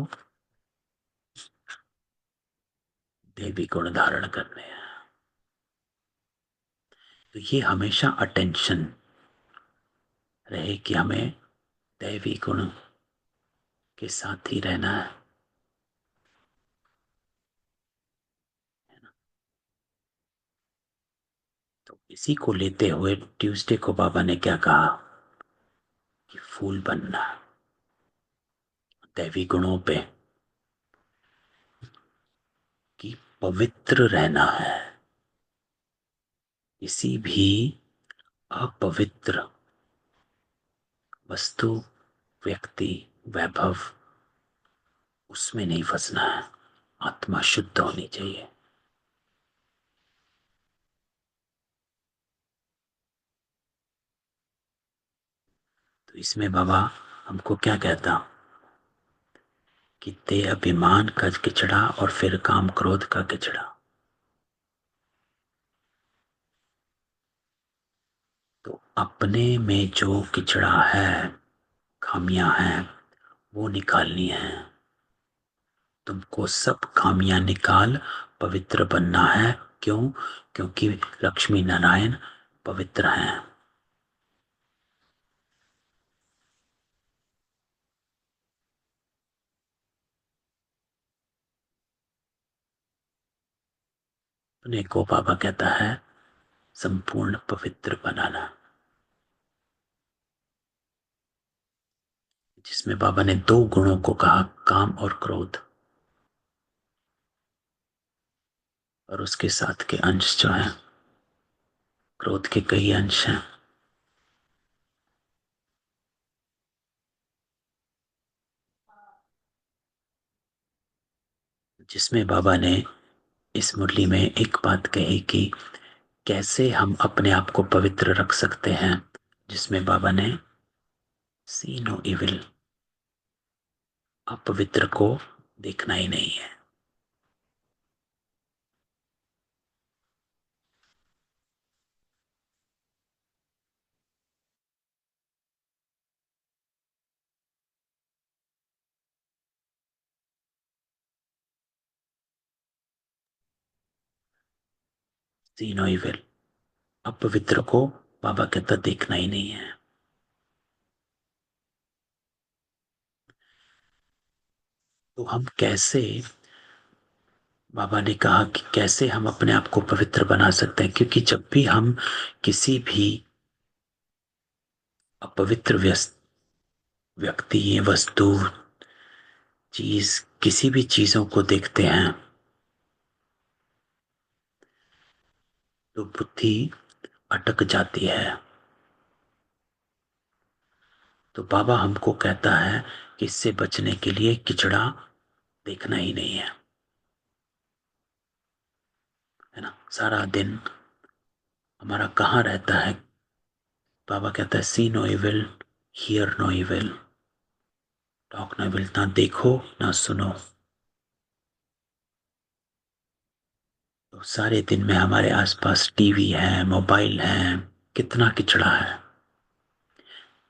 देवी गुण धारण करने हैं। तो ये हमेशा अटेंशन रहे कि हमें दैवी गुण के साथ ही रहना है। तो इसी को लेते हुए ट्यूसडे को बाबा ने क्या कहा कि फूल बनना, दैवी गुणों पे, कि पवित्र रहना है। किसी भी अपवित्र वस्तु, व्यक्ति, वैभव, उसमें नहीं फंसना है। आत्मा शुद्ध होनी चाहिए। तो इसमें बाबा हमको क्या कहता कि ते अभिमान का किचड़ा और फिर काम क्रोध का किचड़ा। तो अपने में जो किचड़ा है, खामियां हैं, वो निकालनी है। तुमको सब खामियां निकाल पवित्र बनना है। क्यों? क्योंकि लक्ष्मी नारायण पवित्र हैं। अपने को बाबा कहता है संपूर्ण पवित्र बनाना, जिसमें बाबा ने दो गुणों को कहा, काम और क्रोध, और उसके साथ के अंश जो हैं, क्रोध के कई अंश हैं। जिसमें बाबा ने इस मुरली में एक बात कही कि कैसे हम अपने आप को पवित्र रख सकते हैं, जिसमें बाबा ने सी नो इविल, अपवित्र को देखना ही नहीं है। सी नो इविल, अपवित्र को बाबा कहता देखना ही नहीं है। तो हम कैसे, बाबा ने कहा कि कैसे हम अपने आप को पवित्र बना सकते हैं, क्योंकि जब भी हम किसी भी अपवित्र व्यक्ति, वस्तु, चीज, किसी भी चीजों को देखते हैं तो बुद्धि अटक जाती है। तो बाबा हमको कहता है कि इससे बचने के लिए किचड़ा देखना ही नहीं है ना। सारा दिन हमारा कहाँ रहता है। बाबा कहता है see no evil, hear no evil, talk no evil, ना देखो ना सुनो। तो सारे दिन में हमारे आसपास टीवी है, मोबाइल है, कितना किचड़ा है।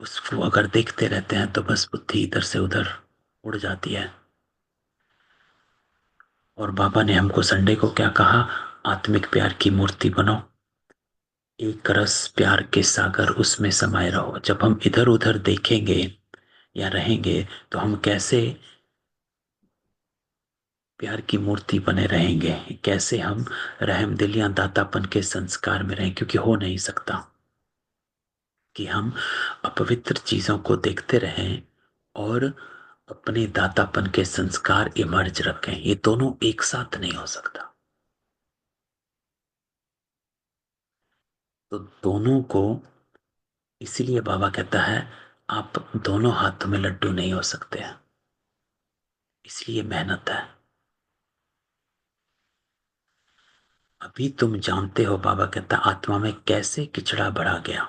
उसको अगर देखते रहते हैं तो बस बुद्धि इधर से उधर उड़ जाती है। और बाबा ने हमको संडे को क्या कहा, आत्मिक प्यार की मूर्ति बनो, एक रस प्यार के सागर उसमें समाये रहो। जब हम इधर उधर देखेंगे या रहेंगे तो हम कैसे प्यार की मूर्ति बने रहेंगे, कैसे हम रहम दिल या दातापन के संस्कार में रहें। क्योंकि हो नहीं सकता कि हम अपवित्र चीजों को देखते रहें और अपने दातापन के संस्कार इमर्ज रखें। ये दोनों एक साथ नहीं हो सकता। तो दोनों को, इसीलिए बाबा कहता है आप दोनों हाथों में लड्डू नहीं हो सकते हैं, इसलिए मेहनत है। अभी तुम जानते हो, बाबा कहता आत्मा में कैसे किचड़ा बढ़ा गया,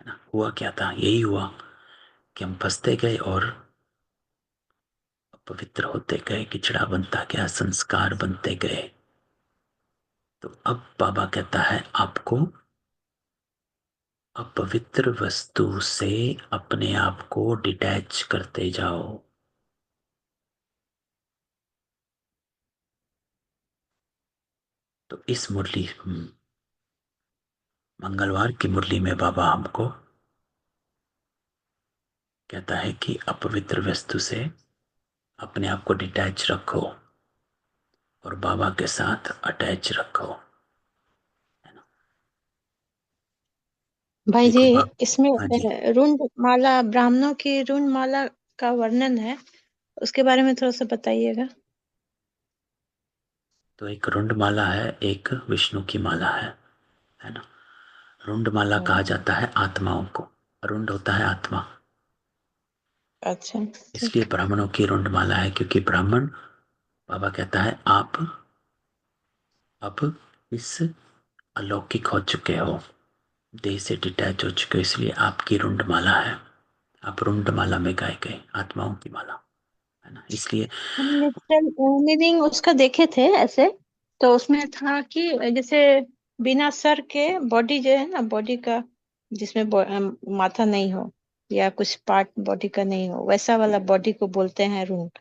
है ना। हुआ क्या था, यही हुआ कि हम फंसते गए और पवित्र होते गए, किचड़ा बनता गया, संस्कार बनते गए। तो अब बाबा कहता है आपको अपवित्र वस्तु से अपने आप को डिटैच करते जाओ। तो इस मुरली, मंगलवार की मुरली में बाबा हमको कहता है कि अपवित्र वस्तु से अपने आप को डिटैच रखो और बाबा के साथ अटैच रखो। भाई जी, देखो बाप, इसमें हाँ जी। रुंड माला, ब्राह्मणों की रुंड माला का वर्णन है, उसके बारे में थोड़ा सा बताइएगा। तो एक रुंड माला है, एक विष्णु की माला है ना। रुंड माला कहा जाता है आत्माओं को, रुंड होता है आत्मा। अच्छा, इसलिए ठीक। ब्राह्मणों की रुंड माला है, क्योंकि ब्राह्मण, बाबा कहता है आप अब इस अलौकिक हो चुके हो, देह से डिटैच हो चुके हो, इसलिए आपकी रुंड माला है। आप रुंड माला में गाए गए, आत्माओं की माला, है ना। इसलिए हम लिटरल मीनिंग उसका देखे थे ऐसे, तो उसमें था कि जैसे बिना सर के बॉडी जो है ना, बॉडी का जिसमें माथा नहीं हो या कुछ पार्ट बॉडी का नहीं हो, वैसा वाला बॉडी को बोलते हैं रुंड।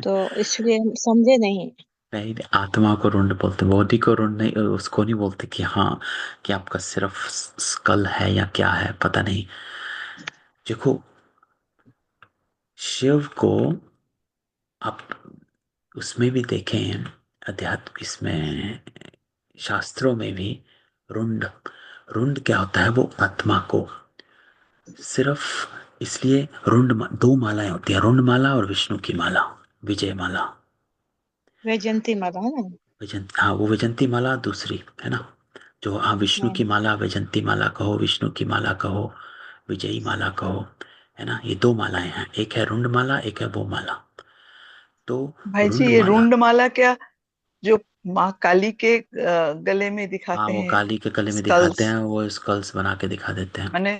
तो इसलिए हम समझे नहीं। नहीं, आत्मा को रुंड बोलते, बॉडी को रुंड नहीं, उसको नहीं बोलते कि हाँ कि आपका सिर्फ स्कल है या क्या है, पता नहीं। देखो, शिव को आप उसमें भी देखें, अध्यात्म इसमें शास्त्रों में भी रुंड, रुंड क्या होता है, वो आत्मा को सिर्फ, इसलिए दो मालाएं होती है, रुंड माला और विष्णु की माला, विजय माला। वैजयंती माला है ना। वैजंती, हाँ वो वैजंती माला दूसरी है ना। जो हाँ विष्णु हाँ की माला, वैजंती माला कहो, विष्णु की माला कहो, विजयी माला कहो, है ना। ये दो मालाएं हैं, एक है रुंड माला, एक है वो माला। तो भाई जी, रुंड ये माला, रुंड माला क्या, जो माँ काली के गले में हाँ दिखाते वो हैं, काली के गले में दिखाते स्कल्स, हैं, वो स्कल्स बना के दिखा देते हैं। मैंने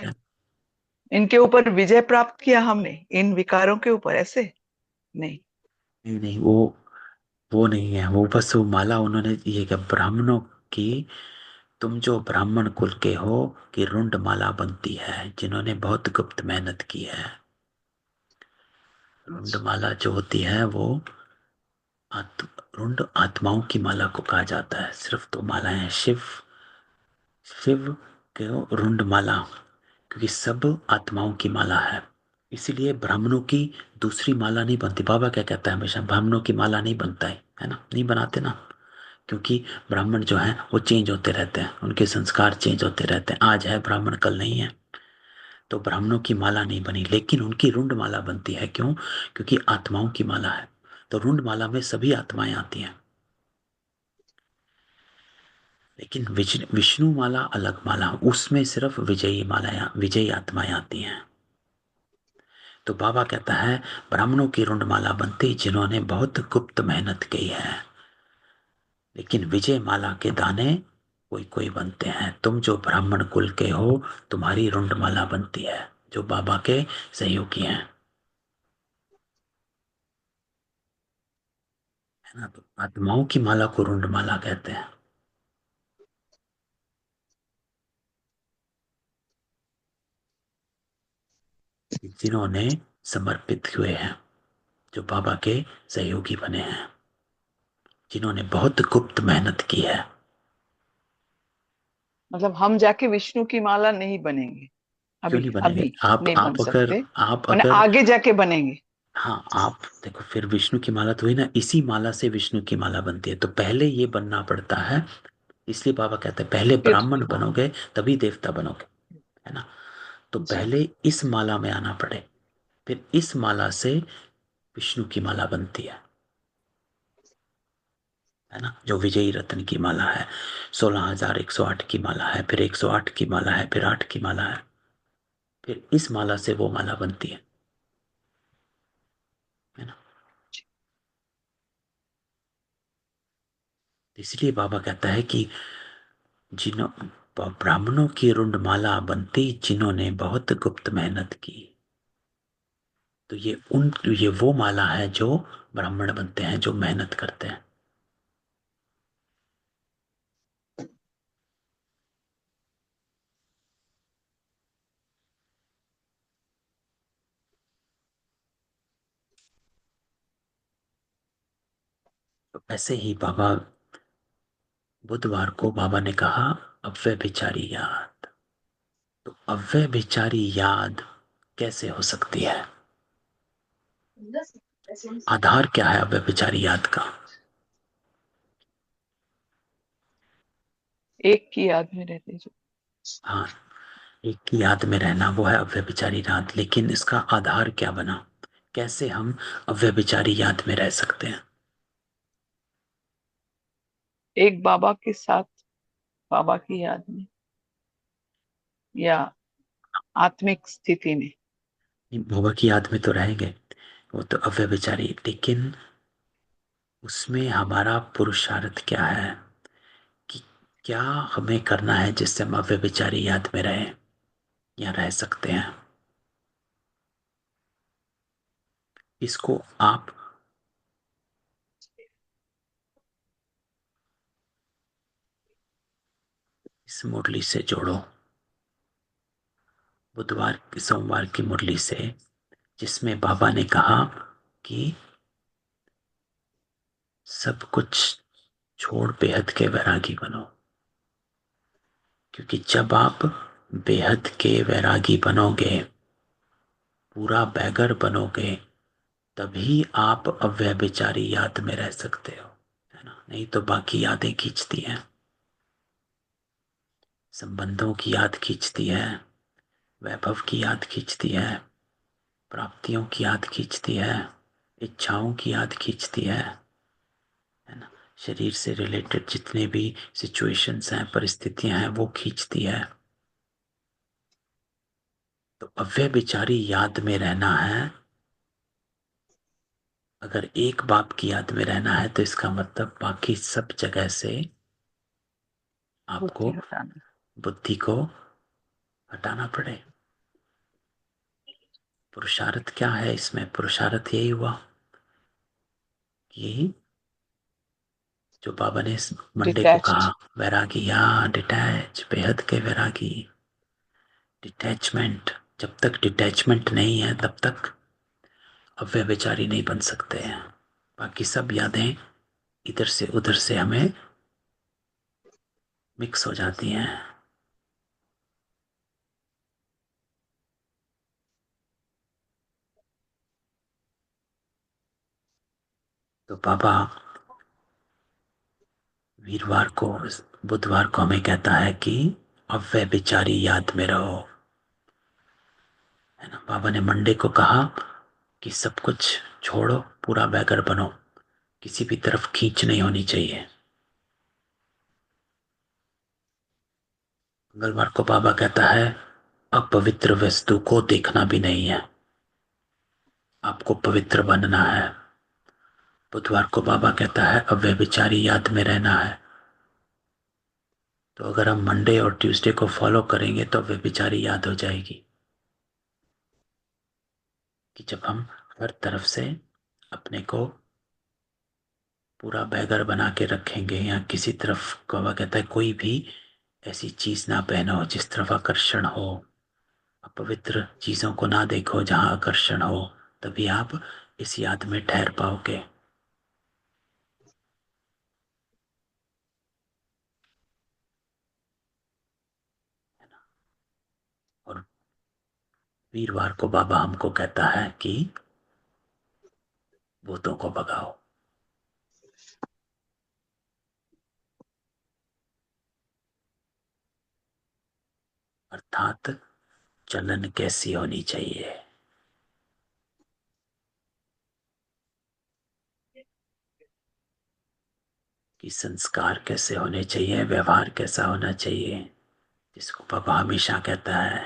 इनके ऊपर विजय प्राप्त किया हमने, इन विकारों के ऊपर, ऐसे नहीं। नहीं नहीं, वो नहीं है, वो बस वो माला उन्होंने ये क्या, ब्राह्मणों की, तुम जो ब्राह्मण कुल के हो कि रुंड माला बनती है, जिन्होंने बहुत गुप्त मेहनत की है। रुंड माला जो होती है वो रुंड आत्माओं की माला को कहा जाता है। सिर्फ दो मालाएं हैं, शिव, शिव के रुंड माला, क्योंकि सब आत्माओं की माला है। इसीलिए ब्राह्मणों की दूसरी माला नहीं बनती। बाबा क्या कहता है हमेशा, ब्राह्मणों की माला नहीं बनता है ना, नहीं बनाते ना। क्योंकि ब्राह्मण जो है वो चेंज होते रहते हैं, उनके संस्कार चेंज होते रहते हैं, आज है ब्राह्मण कल नहीं है। तो ब्राह्मणों की माला नहीं बनी, लेकिन उनकी रुंड माला बनती है। क्यों? क्योंकि आत्माओं की माला है। तो रुंड माला में सभी आत्माएं आती हैं। लेकिन विष्णु माला अलग माला, उसमें सिर्फ विजयी माला, विजयी आत्माएं आती हैं। तो बाबा कहता है ब्राह्मणों की रुंड माला बनती जिन्होंने बहुत गुप्त मेहनत की है, लेकिन विजय माला के दाने कोई कोई बनते हैं। तुम जो ब्राह्मण कुल के हो, तुम्हारी रुंड माला बनती है, जो बाबा के सहयोगी हैं, है ना। तो आत्माओं की माला को रुंड माला कहते हैं। जिन्होंने समर्पित हुए हैं, जो बाबा के सहयोगी बने हैं, जिन्होंने बहुत गुप्त मेहनत की है। मतलब हम जाके विष्णु की माला नहीं बनेंगे, क्यों अभी नहीं बनेंगे? अभी नहीं बन सकते, आप मैंने अगर आगे जाके बनेंगे। हाँ, आप देखो, फिर विष्णु की माला तो हुई ना, इसी माला से विष्णु की माला बनती है। तो पहले ये बनना पड़ता है, इसलिए बाबा कहते हैं पहले फिर ब्राह्मण बनोगे तभी देवता बनोगे, है ना। तो जी, पहले इस माला में आना पड़े, फिर इस माला से विष्णु की माला बनती है ना। जो विजयी रत्न की माला है, 16,108 की माला है, फिर 108 की माला है, फिर 8 की माला है, फिर इस माला से वो माला बनती है ना। इसलिए बाबा कहता है कि जिन्हों ब्राह्मणों की रुंड माला बनती जिन्होंने बहुत गुप्त मेहनत की। तो ये वो माला है जो ब्राह्मण बनते हैं, जो मेहनत करते हैं। तो ऐसे ही बाबा, बुधवार को बाबा ने कहा अव्यभिचारी याद। तो अव्यभिचारी याद कैसे हो सकती है? आधार क्या है अव्यभिचारी याद का? एक की याद में रहते जो। हाँ, एक की याद में रहना वो है अव्यभिचारी याद, लेकिन इसका आधार क्या बना? कैसे हम अव्यभिचारी याद में रह सकते हैं? एक बाबा के साथ, बाबा की याद में या आत्मिक स्थिति में। बाबा की याद में तो रहेंगे, वो तो अव्यभिचारी, लेकिन उसमें हमारा पुरुषार्थ क्या है कि क्या हमें करना है जिससे हम अव्यभिचारी याद में रहें या रह सकते हैं। इसको आप इस मुरली से जोड़ो, बुधवार सोमवार की मुरली से, जिसमें बाबा ने कहा कि सब कुछ छोड़ बेहद के वैरागी बनो। क्योंकि जब आप बेहद के वैरागी बनोगे, पूरा बैगर बनोगे, तभी आप अव्यभिचारी याद में रह सकते हो, है ना। नहीं तो बाकी यादें खींचती हैं, संबंधों की याद खींचती है, वैभव की याद खींचती है, प्राप्तियों की याद खींचती है, इच्छाओं की याद खींचती है ना। शरीर से रिलेटेड जितने भी सिचुएशंस हैं, परिस्थितियां हैं, वो खींचती है। तो अव्यभिचारी याद में रहना है। अगर एक बाप की याद में रहना है तो इसका मतलब बाकी सब जगह से आपको बुद्धि हटाना। बुद्धि को हटाना पड़े। पुरुषार्थ क्या है इसमें? पुरुषार्थ यही हुआ कि जो बाबा ने इस मंडे को डिटैच्ड। कहा, वैरागी या डिटैच, बेहद के वैरागी। डिटैचमेंट, जब तक डिटैचमेंट नहीं है तब तक अव्यभिचारी नहीं बन सकते हैं। बाकी सब यादें इधर से उधर से हमें मिक्स हो जाती हैं। तो बाबा वीरवार को, बुधवार को हमें कहता है कि अव्यभिचारी याद में रहो, है ना। बाबा ने मंडे को कहा कि सब कुछ छोड़ो, पूरा बैगर बनो, किसी भी तरफ खींच नहीं होनी चाहिए। मंगलवार को बाबा कहता है अपवित्र वस्तु को देखना भी नहीं है, आपको पवित्र बनना है। बुधवार को बाबा कहता है अव्यभिचारी याद में रहना है। तो अगर हम मंडे और ट्यूसडे को फॉलो करेंगे तो अव्यभिचारी याद हो जाएगी कि जब हम हर तरफ से अपने को पूरा बैगर बना के रखेंगे, या किसी तरफ बाबा कहता है कोई भी ऐसी चीज ना पहनो जिस तरफ आकर्षण हो, अपवित्र चीजों को ना देखो जहां आकर्षण हो, तभी आप इस याद में ठहर पाओगे। और वीरवार को बाबा हमको कहता है कि भूतों को भगाओ। अर्थात चलन कैसी होनी चाहिए, कि संस्कार कैसे होने चाहिए, व्यवहार कैसा होना चाहिए, जिसको बाबा हमेशा कहता है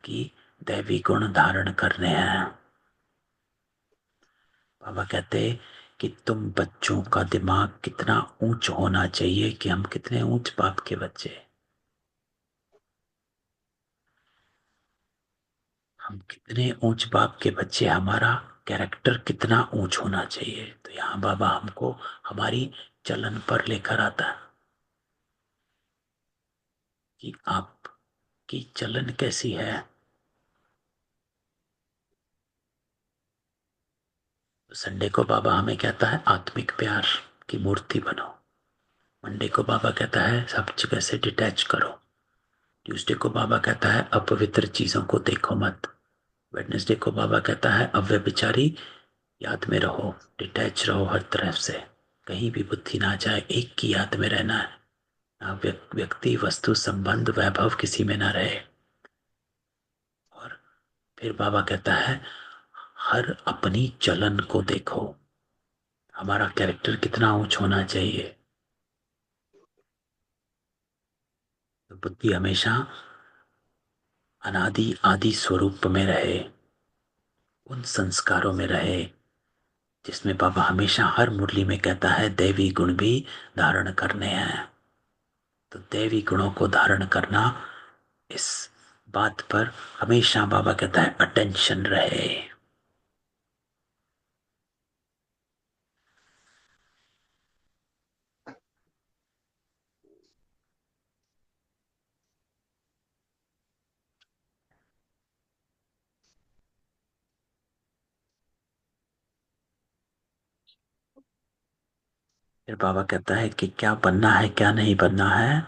कि दैवी गुण धारण करने हैं। बाबा कहते कि तुम बच्चों का दिमाग कितना ऊंच होना चाहिए, कि हम कितने ऊंच बाप के बच्चे, हम कितने ऊंच बाप के बच्चे, हमारा कैरेक्टर कितना ऊंच होना चाहिए। तो यहाँ बाबा हमको हमारी चलन पर लेकर आता है कि आपकी चलन कैसी है। तो संडे को बाबा हमें कहता है आत्मिक प्यार की मूर्ति बनो। मंडे को बाबा कहता है सब जगह से डिटैच करो। ट्यूसडे को बाबा कहता है अपवित्र चीजों को देखो मत। वेडनेसडे को बाबा कहता है अव्यभिचारी याद में रहो, डिटैच रहो हर तरफ से, कहीं भी बुद्धि ना जाए, एक की याद में रहना है, ना व्यक्ति वस्तु संबंध वैभव किसी में ना रहे। और फिर बाबा कहता है हर अपनी चलन को देखो, हमारा कैरेक्टर कितना ऊंच होना चाहिए। तो बुद्धि हमेशा अनादि आदि स्वरूप में रहे, उन संस्कारों में रहे जिसमें बाबा हमेशा हर मुरली में कहता है दैवी गुण भी धारण करने हैं। तो दैवी गुणों को धारण करना, इस बात पर हमेशा बाबा कहता है अटेंशन रहे। फिर बाबा कहता है कि क्या बनना है क्या नहीं बनना है,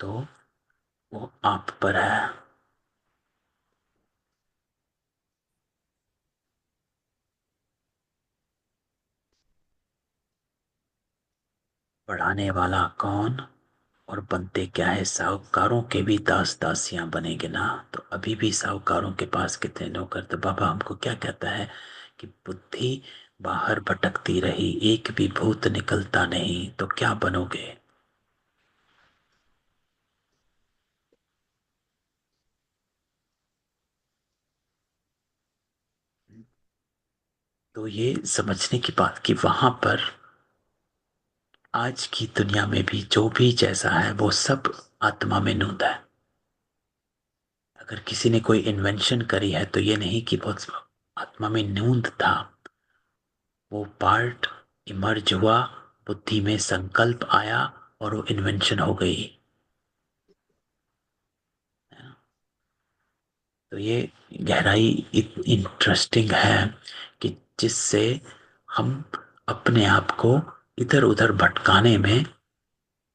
तो वो आप पर है। बढ़ाने वाला कौन और बनते क्या है, साहूकारों के भी दास दासियां बनेंगे ना। तो अभी भी साहूकारों के पास कितने नौकर। तो बाबा हमको क्या कहता है कि बुद्धि बाहर भटकती रही, एक भी भूत निकलता नहीं, तो क्या बनोगे। तो ये समझने की बात कि वहां पर आज की दुनिया में भी जो भी जैसा है वो सब आत्मा में नूंद है। अगर किसी ने कोई इन्वेंशन करी है तो ये नहीं कि बहुत आत्मा में नूंद था, वो पार्ट इमर्ज हुआ, बुद्धि में संकल्प आया और वो इन्वेंशन हो गई। तो ये गहराई इंटरेस्टिंग है कि जिससे हम अपने आप को इधर उधर भटकाने में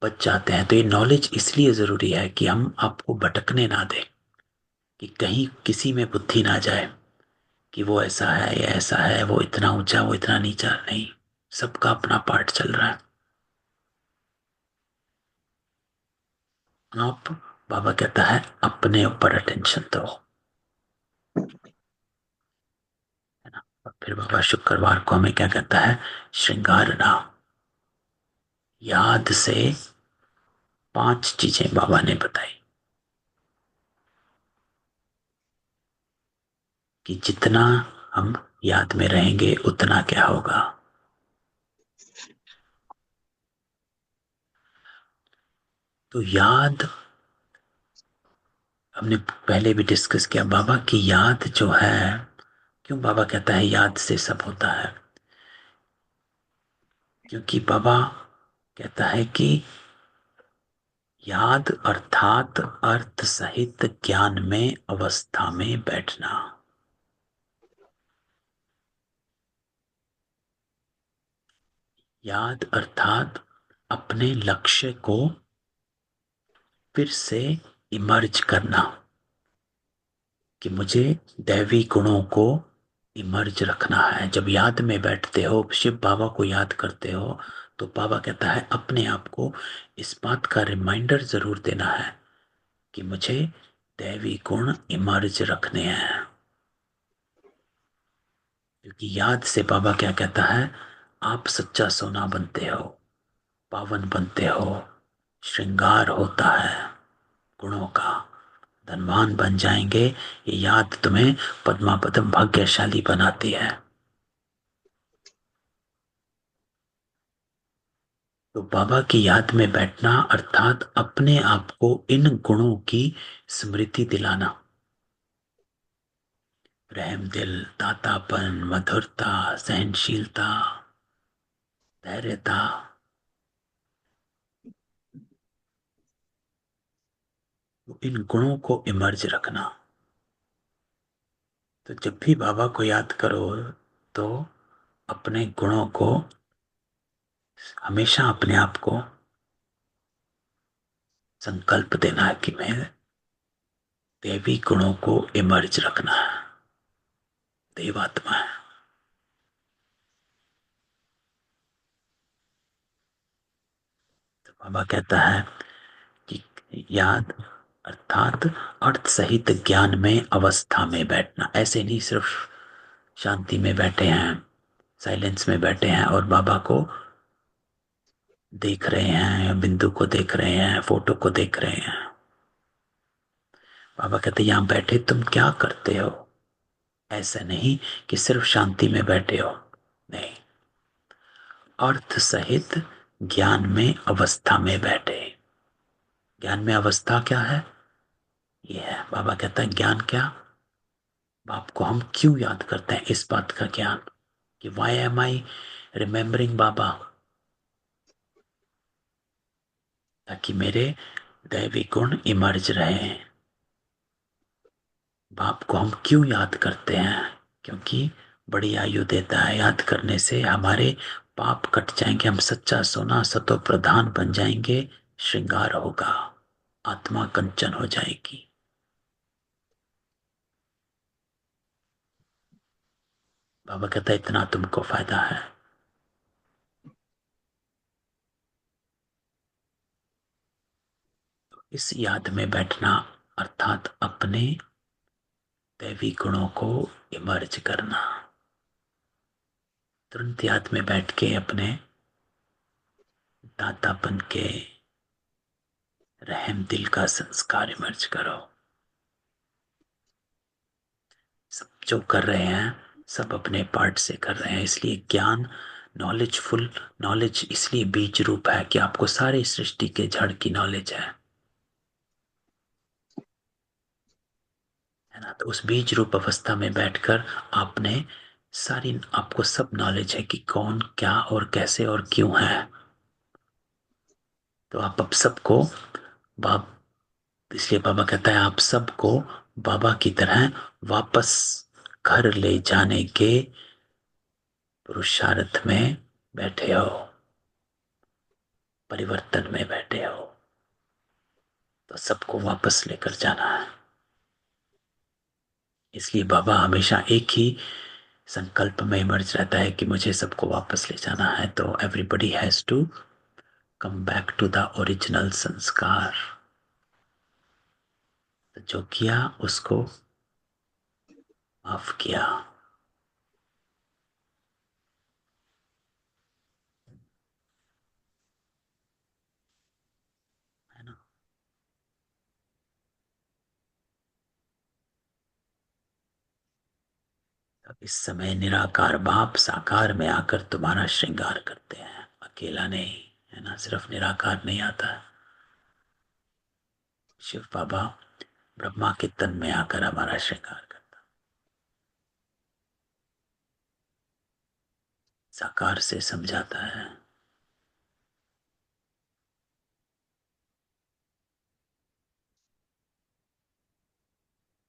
बच जाते हैं। तो ये नॉलेज इसलिए जरूरी है कि हम आपको भटकने ना दें, कि कहीं किसी में बुद्धि ना जाए कि वो ऐसा है या ऐसा है, वो इतना ऊंचा वो इतना नीचा। नहीं, सबका अपना पार्ट चल रहा है। आप, बाबा कहता है अपने ऊपर अटेंशन दो, है ना। और फिर बाबा शुक्रवार को हमें क्या कहता है, श्रृंगार ना, याद से 5 चीजें बाबा ने बताई कि जितना हम याद में रहेंगे उतना क्या होगा। तो याद हमने पहले भी डिस्कस किया, बाबा की याद जो है, क्यों बाबा कहता है याद से सब होता है? क्योंकि बाबा कहता है कि याद अर्थात अर्थ सहित ज्ञान में अवस्था में बैठना। याद अर्थात अपने लक्ष्य को फिर से इमर्ज करना, कि मुझे दैवी गुणों को इमर्ज रखना है। जब याद में बैठते हो, शिव बाबा को याद करते हो, तो बाबा कहता है अपने आप को इस बात का रिमाइंडर जरूर देना है कि मुझे दैवी गुण इमर्ज रखने हैं। क्योंकि याद से बाबा क्या कहता है, आप सच्चा सोना बनते हो, पावन बनते हो, श्रृंगार होता है गुणों का, धनवान बन जाएंगे। ये याद तुम्हें पद्मापदम भाग्यशाली बनाती है। तो बाबा की याद में बैठना अर्थात अपने आप को इन गुणों की स्मृति दिलाना। रहम दिल, दातापन, मधुरता, सहनशीलता, धैर्यता, इन गुणों को इमर्ज रखना। तो जब भी बाबा को याद करो तो अपने गुणों को, हमेशा अपने आप को संकल्प देना है कि मैं दैवी गुणों को इमर्ज रखना है, देवात्मा है। तो बाबा कहता है कि याद अर्थात अर्थ सहित ज्ञान में अवस्था में बैठना। ऐसे नहीं सिर्फ शांति में बैठे हैं, साइलेंस में बैठे हैं और बाबा को देख रहे हैं, बिंदु को देख रहे हैं, फोटो को देख रहे हैं। बाबा कहते हैं यहां बैठे तुम क्या करते हो? ऐसा नहीं कि सिर्फ शांति में बैठे हो, नहीं, अर्थ सहित ज्ञान में अवस्था में बैठे। ज्ञान में अवस्था क्या है? ये है, बाबा कहता है ज्ञान क्या, बाप को हम क्यों याद करते हैं, इस बात का ज्ञान कि वाई एम आई रिमेम्बरिंग बाबा, ताकि मेरे दैवी गुण इमर्ज रहे। बाप को हम क्यों याद करते हैं? क्योंकि बड़ी आयु देता है, याद करने से हमारे पाप कट जाएंगे, हम सच्चा सोना सतो प्रधान बन जाएंगे, श्रृंगार होगा, आत्मा कंचन हो जाएगी। बाबा कहता है इतना तुमको फायदा है। इस याद में बैठना अर्थात अपने दैवी गुणों को इमर्ज करना। तुरंत याद में बैठ के अपने दातापन के, रहम दिल का संस्कार इमर्ज करो। सब जो कर रहे हैं सब अपने पार्ट से कर रहे हैं, इसलिए ज्ञान, नॉलेजफुल नॉलेज इसलिए बीज रूप है कि आपको सारी सृष्टि के जड़ की नॉलेज है ना। तो उस बीज रूप अवस्था में बैठकर आपने सारी, आपको सब नॉलेज है कि कौन क्या और कैसे और क्यों है। तो आप अब सबको बाप, इसलिए बाबा कहता है आप सबको बाबा की तरह वापस घर ले जाने के पुरुषार्थ में बैठे हो, परिवर्तन में बैठे हो। तो सबको वापस लेकर जाना है। इसलिए बाबा हमेशा एक ही संकल्प में इमर्ज रहता है कि मुझे सबको वापस ले जाना है। तो everybody has to come back to the original sanskar. तो जो किया उसको माफ किया, है ना। अब इस समय निराकार बाप साकार में आकर तुम्हारा श्रृंगार करते हैं, अकेला नहीं, है ना। सिर्फ निराकार नहीं आता है, शिव बाबा ब्रह्मा के तन में आकर हमारा श्रृंगार करता, साकार से समझाता है।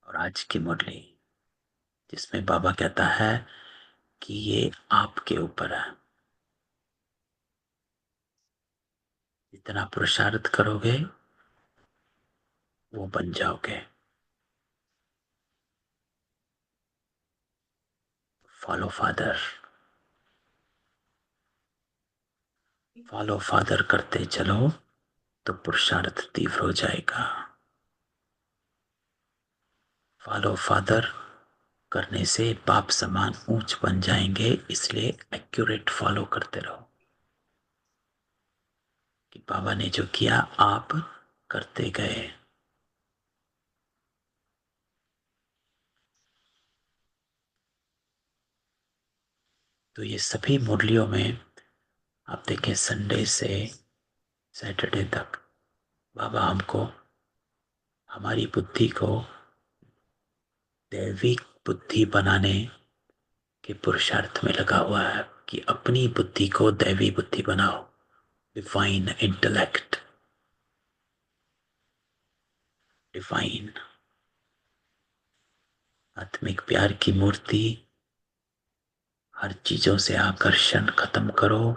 और आज की मुरली जिसमें बाबा कहता है कि ये आपके ऊपर है, जितना पुरुषार्थ करोगे वो बन जाओगे। फॉलो फादर, फॉलो फादर करते चलो तो पुरुषार्थ तीव्र हो जाएगा। फॉलो फादर करने से बाप समान ऊंच बन जाएंगे, इसलिए एक्यूरेट फॉलो करते रहो कि बाबा ने जो किया आप करते गए। तो ये सभी मुरलियों में आप देखें, संडे से सैटरडे तक बाबा हमको हमारी बुद्धि को दैविक बुद्धि बनाने के पुरुषार्थ में लगा हुआ है कि अपनी बुद्धि को दैवी बुद्धि बनाओ, डिवाइन इंटेलेक्ट, डिवाइन आत्मिक प्यार की मूर्ति। हर चीजों से आकर्षण खत्म करो,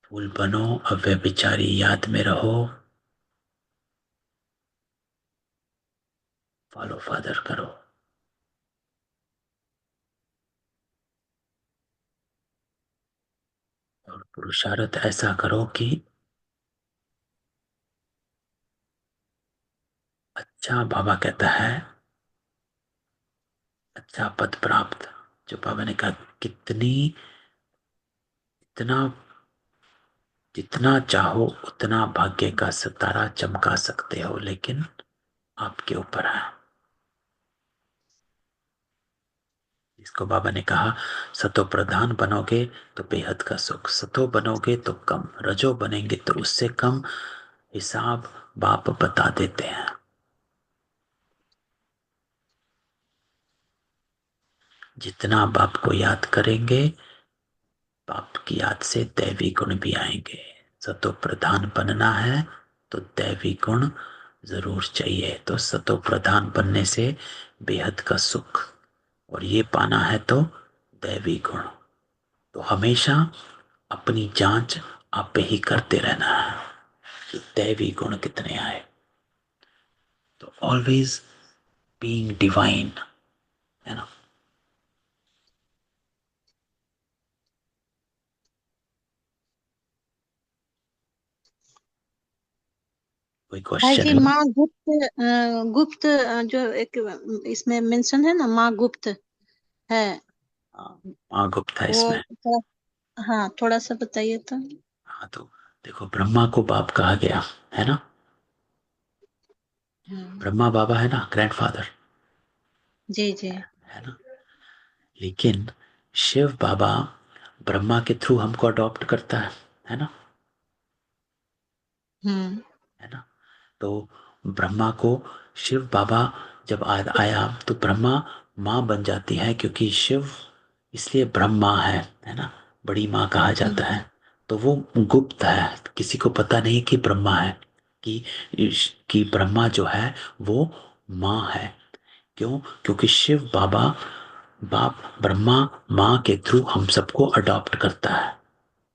फूल बनो, अव्यभिचारी याद में रहो, फॉलो फादर करो। और पुरुषार्थ ऐसा करो कि अच्छा, बाबा कहता है अच्छा पद प्राप्त, जो बाबा ने कहा कितनी, इतना, जितना चाहो उतना भाग्य का सितारा चमका सकते हो, लेकिन आपके ऊपर है। इसको बाबा ने कहा सतो प्रधान बनोगे तो बेहद का सुख, सतो बनोगे तो कम, रजो बनेंगे तो उससे कम, हिसाब बाप बता देते हैं। जितना बाप को याद करेंगे, बाप की याद से दैवी गुण भी आएंगे। सतो प्रधान बनना है तो दैवी गुण जरूर चाहिए। तो सतो प्रधान बनने से बेहद का सुख, और ये पाना है तो दैवी गुण। तो हमेशा अपनी जांच आप पे ही करते रहना है कि दैवी गुण कितने आए। तो ऑलवेज बीइंग डिवाइन, है ना। कोई भाई क्वेश्चन जी, है? माँ गुप्त, गुप्त, जो एक इसमें मेंशन है ना, माँ गुप्त है, हाँ, माँ गुप्ता वो इसमें। हाँ, थोड़ा सा बताइए तो। हाँ, तो देखो, ब्रह्मा को बाप कहा गया है ना, हाँ, ब्रह्मा बाबा है ना, ग्रैंडफादर, जी जी। है ना। लेकिन शिव बाबा ब्रह्मा के थ्रू हमको अडॉप्ट करता है ना, हम्म है ना। तो ब्रह्मा को शिव बाबा जब आया तो ब्रह्मा माँ बन जाती है, क्योंकि शिव इसलिए ब्रह्मा है ना, बड़ी माँ कहा जाता हम्म है। तो वो गुप्त है, किसी को पता नहीं कि ब्रह्मा है, कि कि ब्रह्मा जो है वो माँ है। क्यों? क्योंकि शिव बाबा बाप ब्रह्मा माँ के थ्रू हम सबको अडॉप्ट करता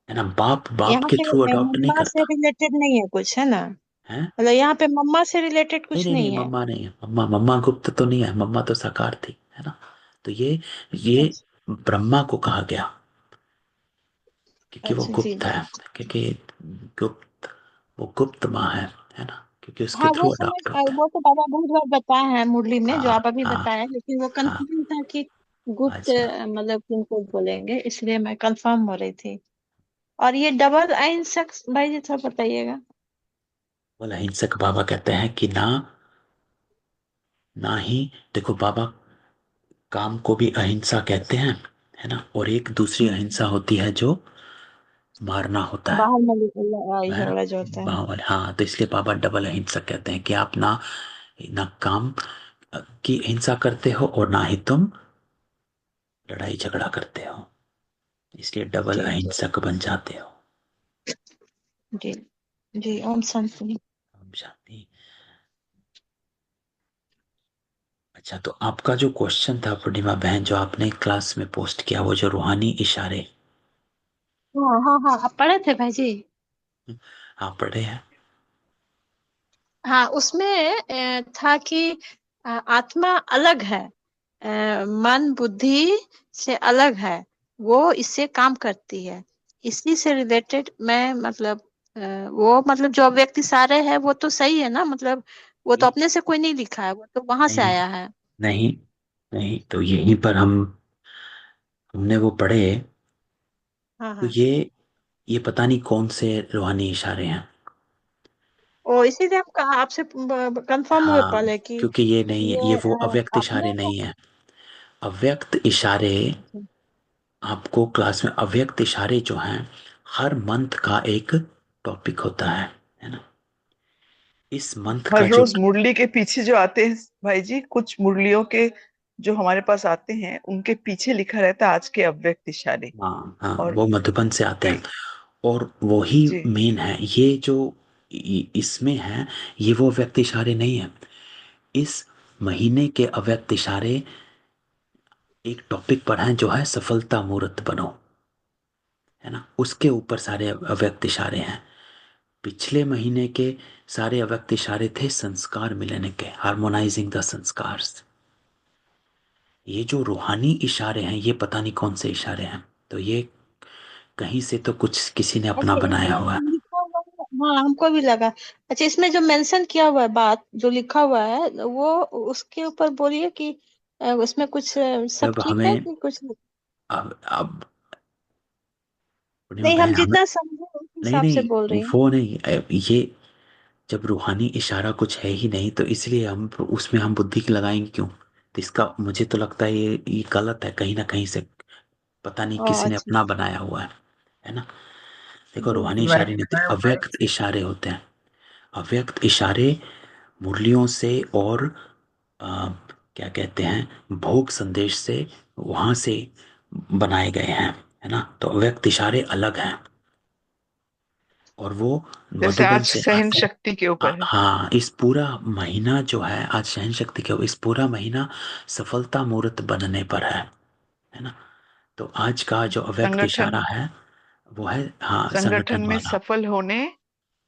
है ना। बाप बाप यहाँ के पे थ्रू अडॉप्ट नहीं मम्मा से करता रिलेटेड नहीं है कुछ, है ना? है। मतलब यहाँ पे मम्मा से रिलेटेड नहीं कुछ नहीं नहीं, नहीं है। मम्मा नहीं है, मम्मा मम्मा गुप्त तो नहीं है, मम्मा तो साकार थी, है ना। तो ये अच्छा ब्रह्मा को कहा गया क्योंकि वो अच्छा, जी गुप्त जी। है, क्योंकि गुप्त, वो गुप्त माँ है ना, क्योंकि उसके हाँ, वो थ्रू समझ, अडॉप्ट होता है। वो तो बाबा बहुत बार बताया है मुरली में, जो हाँ आप अभी हाँ बताया, लेकिन वो हाँ। कंफ्यूजन था कि गुप्त अच्छा, मतलब किनको बोलेंगे, इसलिए मैं कंफर्म हो रही थी। और ये डबल आइन शख्स, भाई जी थोड़ा बताइएगा। बोला हिंसक बाबा कहते हैं कि ना, ना ही, देखो बाबा काम को भी अहिंसा कहते हैं, है ना। और एक दूसरी अहिंसा होती है जो मारना होता है। बाहर में है झगड़ा जो होता है। बाहुबली, हाँ। तो इसलिए बाबा डबल अहिंसक कहते हैं कि आप ना ना काम की हिंसा करते हो और ना ही तुम लड़ाई झगड़ा करते हो, इसलिए डबल जी अहिंसक बन जाते हो। जी जी। ओम शांति। ओम शांति। अच्छा, तो आपका जो क्वेश्चन था पूर्णिमा बहन, जो आपने क्लास में पोस्ट किया, वो जो रूहानी इशारे, हाँ हाँ हाँ, आप पढ़े थे भाई जी। आप पढ़े हैं? हाँ, उसमें था कि आत्मा अलग है, मन बुद्धि से अलग है, वो इससे काम करती है। इसी से रिलेटेड मैं मतलब वो मतलब जो व्यक्ति सारे है वो तो सही है ना, मतलब वो तो नहीं अपने से कोई नहीं लिखा है, वो तो वहां से नहीं आया है। नहीं नहीं, तो यहीं पर हमने वो पढ़े। हाँ तो हाँ। ये पता नहीं कौन से रूहानी इशारे हैं। ओ, इसीलिए हम कहा आपसे कंफर्म हुए हाँ, पहले कि क्योंकि ये नहीं है, ये ये वो अव्यक्त इशारे अपने को। नहीं है। अव्यक्त इशारे, आपको क्लास में अव्यक्त इशारे जो हैं, हर मंथ का एक टॉपिक होता है ना। इस मंथ हर का जो, रोज मुरली के पीछे जो आते हैं भाई जी, कुछ मुरलियों के जो हमारे पास आते हैं उनके पीछे लिखा रहता है आज के अव्यक्त इशारे। हाँ हाँ, और वो मधुबन से आते कई हैं। और वही जी मेन है, ये जो इसमें है, ये वो अव्यक्त इशारे नहीं है। इस महीने के अव्यक्त इशारे एक टॉपिक पर हैं जो है सफलता मूर्त बनो, है ना। उसके ऊपर सारे अव्यक्त इशारे हैं। पिछले महीने के सारे अव्यक्त इशारे थे संस्कार मिलने के, हार्मोनाइजिंग द संस्कार्स। ये जो रूहानी इशारे हैं, ये पता नहीं कौन से इशारे हैं। तो ये कहीं से तो कुछ किसी ने अपना अच्छा, बनाया इसमें हुआ है। लिखा हुआ है, हाँ हमको भी लगा। अच्छा, इसमें जो मेंशन किया हुआ है, बात जो लिखा हुआ है वो उसके ऊपर बोलिए कि उसमें कुछ सब जब ठीक है हमें कि कुछ अब पूर्णिमा नहीं, हम बहन, हमें, जितना समझे उस नहीं हिसाब से बोल नहीं रही हूँ। वो नहीं, ये जब रूहानी इशारा कुछ है ही नहीं, तो इसलिए हम उसमें हम बुद्धि की लगाएंगे क्यों? तो इसका मुझे तो लगता है ये गलत है कहीं ना कहीं से। पता नहीं ओ किसी ने अच्छा। अपना बनाया हुआ है ना। देखो, जी रूहानी जी भाई इशारे नहीं होते, मैं भाई अव्यक्त इशारे होते हैं। अव्यक्त इशारे मुरलियों से और क्या कहते हैं, भोग संदेश से, वहां से बनाए गए हैं, है ना। तो अव्यक्त इशारे अलग हैं और वो जैसे मधुबन आज से सहन आते हैं। शक्ति के ऊपर है। हाँ, इस पूरा महीना जो है आज सहन शक्ति के, इस पूरा महीना सफलता मूर्त बनने पर है ना। तो आज का जो अव्यक्त संगठन इशारा है वो है, हाँ, संगठन संगठन में वाला। सफल होने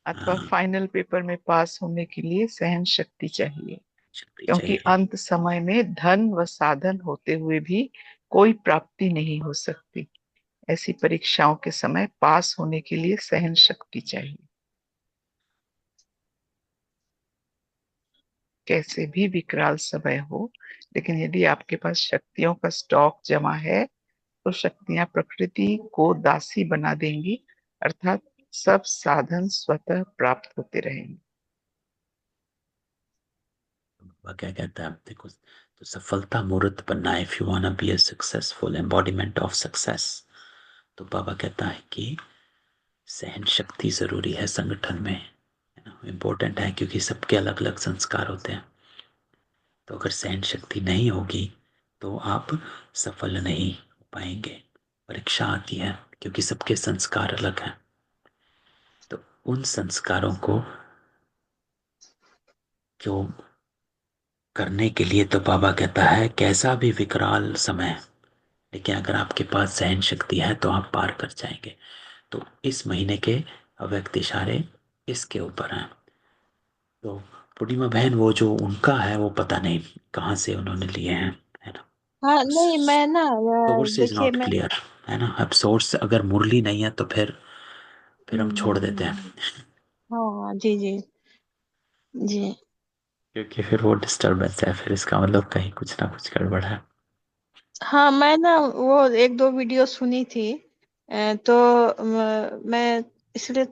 अथवा हाँ, फाइनल पेपर में पास होने के लिए सहन शक्ति चाहिए। शक्ति क्योंकि चाहिए। अंत समय में धन व साधन होते हुए भी कोई प्राप्ति नहीं हो सकती। ऐसी परीक्षाओं के समय पास होने के लिए सहन शक्ति चाहिए। कैसे भी विकराल समय हो, लेकिन यदि आपके पास शक्तियों का स्टॉक जमा है तो शक्तियां प्रकृति को दासी बना देंगी, अर्थात सब साधन स्वतः प्राप्त होते रहेंगे। वह क्या कहता है, देखो, तो सफलता मूर्त बनना है, if you want be a successful embodiment of success, तो बाबा कहता है कि सहन शक्ति जरूरी है संगठन में, है ना, इम्पोर्टेंट है, क्योंकि सबके अलग अलग संस्कार होते हैं। तो अगर सहन शक्ति नहीं होगी तो आप सफल नहीं हो पाएंगे। परीक्षा आती है क्योंकि सबके संस्कार अलग हैं। तो उन संस्कारों को जो करने के लिए, तो बाबा कहता है कैसा भी विकराल समय, लेकिन अगर आपके पास सहन शक्ति है तो आप पार कर जाएंगे। तो इस महीने के अव्यक्त इशारे इसके ऊपर हैं। तो पूर्णिमा बहन, वो जो उनका है वो पता नहीं कहाँ से उन्होंने लिए हैं, है ना। हाँ, नहीं मैं ना सोर्स इज देखिए नॉट मैं क्लियर, है ना। अब सोर्स अगर मुरली नहीं है तो फिर हम छोड़ देते हैं, हाँ जी जी जी। क्योंकि फिर वो डिस्टरबेंस है, फिर इसका मतलब कहीं कुछ ना कुछ गड़बड़ है। हाँ, मैं ना वो एक दो वीडियो सुनी थी, तो मैं इसलिए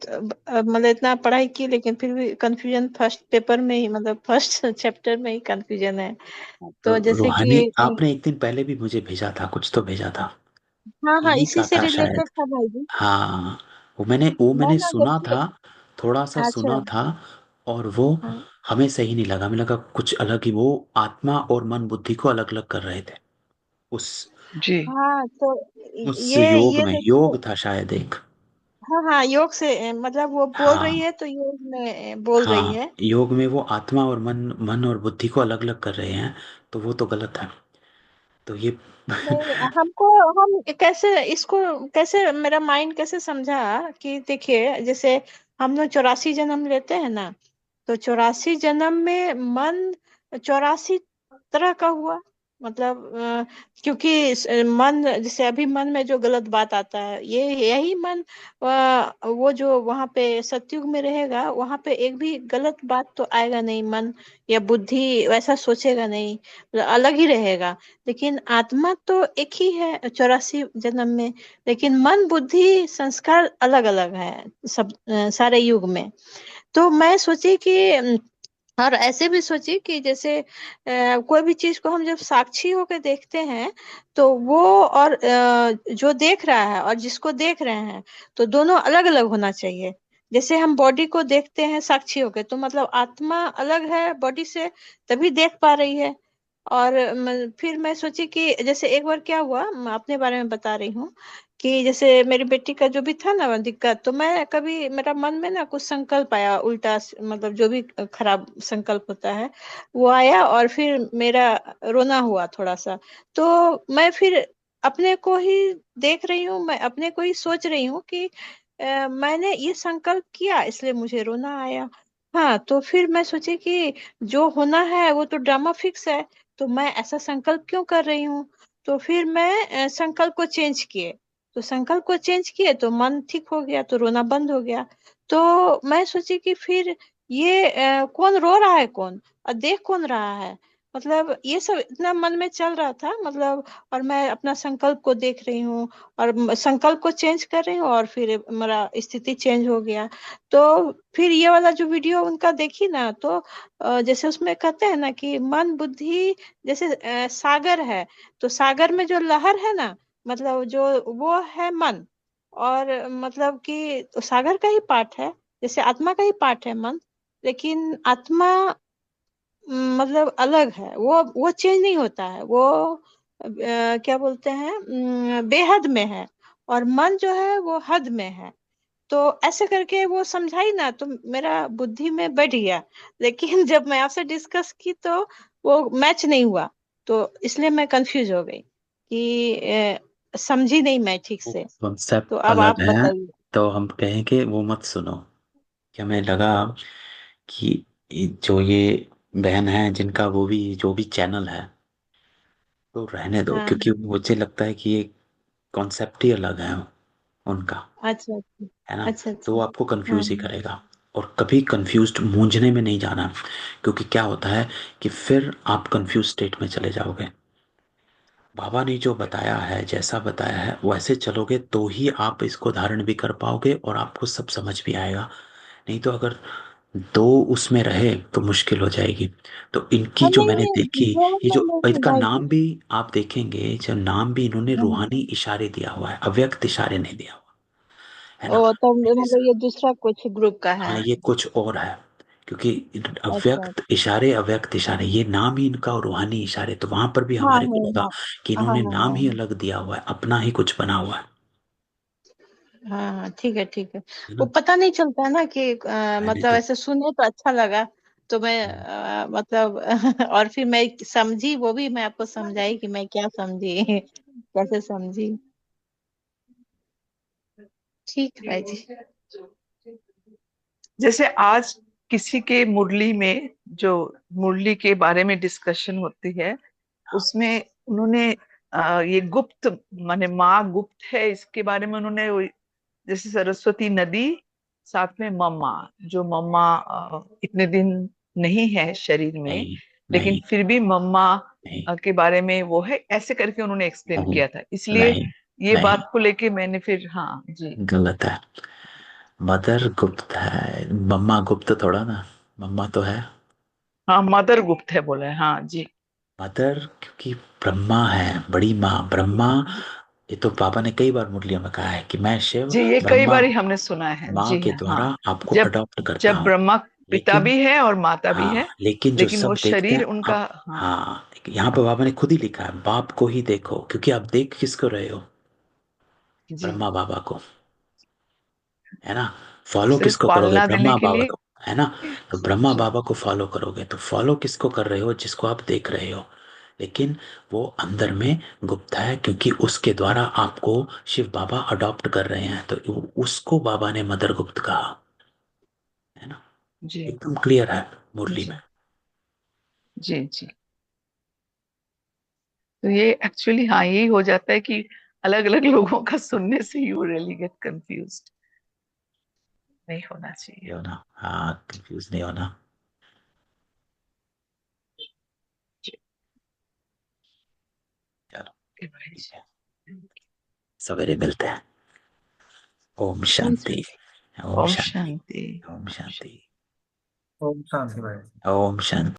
मतलब इतना पढ़ाई की, लेकिन फिर भी कंफ्यूजन फर्स्ट पेपर में ही, मतलब फर्स्ट चैप्टर में ही कंफ्यूजन है। तो तो जैसे रूहानी कि आपने एक दिन पहले भी मुझे भेजा था, कुछ तो भेजा था, हाँ हाँ, इन्हीं इसी का से था शायद। रिलेटेड था भाई जी। हाँ, वो मैं मैंने ना सुना जैसे, था, थोड़ा सा अच्छा, सुना था। और वो हाँ हमें सही नहीं लगा, हमें लगा कुछ अलग ही, वो आत्मा और मन बुद्धि को अलग अलग कर रहे थे उस जी। हाँ, तो योग ये में, देखिए, योग था शायद एक। हाँ हाँ, योग से मतलब वो बोल रही हाँ है तो योग में बोल रही हाँ, है। योग में वो आत्मा और मन और बुद्धि को अलग अलग कर रहे हैं, तो वो तो गलत है। तो ये नहीं, हमको, हम कैसे इसको, कैसे मेरा माइंड कैसे समझा कि देखिए, जैसे हम लोग 84 जन्म लेते हैं ना, तो 84 जन्म में मन 84 तरह का हुआ। मतलब क्योंकि मन, जैसे अभी मन में जो गलत बात आता है, ये यही मन वो जो वहां पे सतयुग में रहेगा, वहां पे एक भी गलत बात तो आएगा नहीं। मन या बुद्धि वैसा सोचेगा नहीं, मतलब अलग ही रहेगा। लेकिन आत्मा तो एक ही है 84 जन्म में, लेकिन मन बुद्धि संस्कार अलग अलग है सब सारे युग में। तो मैं सोची कि और ऐसे भी सोची कि जैसे कोई भी चीज को हम जब साक्षी होकर देखते हैं, तो वो और जो देख रहा है और जिसको देख रहे हैं, तो दोनों अलग अलग होना चाहिए। जैसे हम बॉडी को देखते हैं साक्षी होकर, तो मतलब आत्मा अलग है बॉडी से, तभी देख पा रही है। और फिर मैं सोची कि जैसे एक बार क्या हुआ, मैं अपने बारे में बता रही हूँ कि जैसे मेरी बेटी का जो भी था ना दिक्कत, तो मैं कभी मेरा मन में ना कुछ संकल्प आया उल्टा, मतलब जो भी खराब संकल्प होता है वो आया, और फिर मेरा रोना हुआ थोड़ा सा। तो मैं फिर अपने को ही देख रही हूँ, मैं अपने को ही सोच रही हूँ कि मैंने ये संकल्प किया इसलिए मुझे रोना आया। हाँ, तो फिर मैं सोची कि जो होना है वो तो ड्रामा फिक्स है, तो मैं ऐसा संकल्प क्यों कर रही हूँ। तो फिर मैं संकल्प को चेंज किए, तो संकल्प को चेंज किए तो मन ठीक हो गया, तो रोना बंद हो गया। तो मैं सोची कि फिर ये कौन रो रहा है, कौन और देख कौन रहा है, मतलब ये सब इतना मन में चल रहा था, मतलब। और मैं अपना संकल्प को देख रही हूँ और संकल्प को चेंज कर रही हूँ, और फिर मेरा स्थिति चेंज हो गया। तो फिर ये वाला जो वीडियो उनका देखी ना, तो जैसे उसमें कहते हैं ना कि मन बुद्धि जैसे सागर है, तो सागर में जो लहर है ना, मतलब जो वो है मन। और मतलब कि तो सागर का ही पार्ट है, जैसे आत्मा का ही पार्ट है मन। लेकिन आत्मा मतलब अलग है, वो चेंज नहीं होता है, वो क्या बोलते हैं, बेहद में है। और मन जो है वो हद में है। तो ऐसे करके वो समझाई ना, तो मेरा बुद्धि में बैठ गया। लेकिन जब मैं आपसे डिस्कस की तो वो मैच नहीं हुआ, तो इसलिए मैं कंफ्यूज हो गई कि समझी नहीं मैं ठीक वो से। तो कॉन्सेप्ट अब आप अलग है, बताइए। तो हम कहें कि वो मत सुनो। क्या, हमें लगा कि जो ये बहन है जिनका वो भी जो भी चैनल है, तो रहने दो, हाँ क्योंकि मुझे लगता है कि ये कॉन्सेप्ट ही अलग है उनका, अच्छा अच्छा है ना। अच्छा तो वो अच्छा। आपको हाँ कंफ्यूज ही करेगा। और कभी कंफ्यूज्ड मूंझने में नहीं जाना, क्योंकि क्या होता है कि फिर आप कंफ्यूज स्टेट में चले जाओगे। बाबा ने जो बताया है, जैसा बताया है वैसे चलोगे तो ही आप इसको धारण भी कर पाओगे और आपको सब समझ भी आएगा। नहीं तो अगर दो उसमें रहे तो मुश्किल हो जाएगी। तो इनकी हाँ, जो नहीं मैंने नहीं, देखी, वो ये तो जो नहीं इनका भाई नाम जी। भी आप देखेंगे, जब नाम भी इन्होंने हम्म। रूहानी इशारे दिया हुआ है, अव्यक्त इशारे नहीं दिया हुआ है ओ, ना। तो मतलब ये दूसरा कुछ ग्रुप का है। हाँ, ये कुछ और है, क्योंकि अच्छा। अव्यक्त इशारे ये नाम ही इनका, और रूहानी इशारे, तो वहां पर भी हाँ हमारे को लगा हाँ कि हाँ हाँ इन्होंने नाम हाँ ही अलग दिया हुआ है, अपना ही कुछ बना हुआ हाँ हाँ, ठीक है ठीक है। है वो ना। पता नहीं चलता है ना कि रहने मतलब दो। ऐसे सुने तो अच्छा लगा, तो मैं मतलब और फिर मैं समझी, वो भी मैं आपको समझाई कि मैं क्या समझी कैसे समझी। ठीक है भाई जी। जैसे आज किसी के मुरली में जो मुरली के बारे में डिस्कशन होती है, उसमें उन्होंने ये गुप्त माने माँ गुप्त है इसके बारे में उन्होंने जैसे सरस्वती नदी, साथ में मम्मा, जो मम्मा इतने दिन नहीं है शरीर में, नहीं लेकिन नहीं फिर भी मम्मा नहीं के बारे में वो है, ऐसे करके उन्होंने एक्सप्लेन नहीं किया था। इसलिए नहीं ये नहीं, बात को लेके मैंने फिर हाँ जी। गलत है। मदर गुप्त है, मम्मा गुप्त थोड़ा ना, मम्मा तो है। हाँ, मदर गुप्त है बोला है, हाँ जी। मदर क्योंकि ब्रह्मा है, बड़ी माँ ब्रह्मा। ये तो पापा ने कई बार मुरलियों में कहा है कि मैं शिव जी, ये कई ब्रह्मा बार हमने सुना है, माँ जी के हाँ। द्वारा आपको जब अडॉप्ट करता जब हूँ। ब्रह्मा पिता लेकिन भी है और माता भी है, हाँ, लेकिन जो लेकिन वो सब देखते शरीर हैं उनका, आप, हाँ हाँ यहाँ पे बाबा ने खुद ही लिखा है, बाप को ही देखो, क्योंकि आप देख किसको रहे हो, जी, ब्रह्मा बाबा को, है ना। फॉलो सिर्फ किसको करोगे, पालना देने ब्रह्मा के बाबा लिए। को, है ना। तो ब्रह्मा जी बाबा को फॉलो करोगे तो फॉलो किसको कर रहे हो, जिसको आप देख रहे हो। लेकिन वो अंदर में गुप्त है, क्योंकि उसके द्वारा आपको शिव बाबा अडॉप्ट कर रहे हैं, तो उसको बाबा ने मदर गुप्त कहा, है ना। जी एकदम क्लियर है मुरली में। जी जी जी। तो ये एक्चुअली हाँ, यही हो जाता है कि अलग अलग लोगों का सुनने से यू रियली गेट कंफ्यूज्ड। नहीं होना ये चाहिए। होना, हाँ कंफ्यूज नहीं होना। जी, चलो ओके भाई ठीक है, जी। सवेरे मिलते हैं। ओम जी, शांति। ओम ओम शांति। शांति। ओम शांति। ओम शांति भाई। ओम शांति।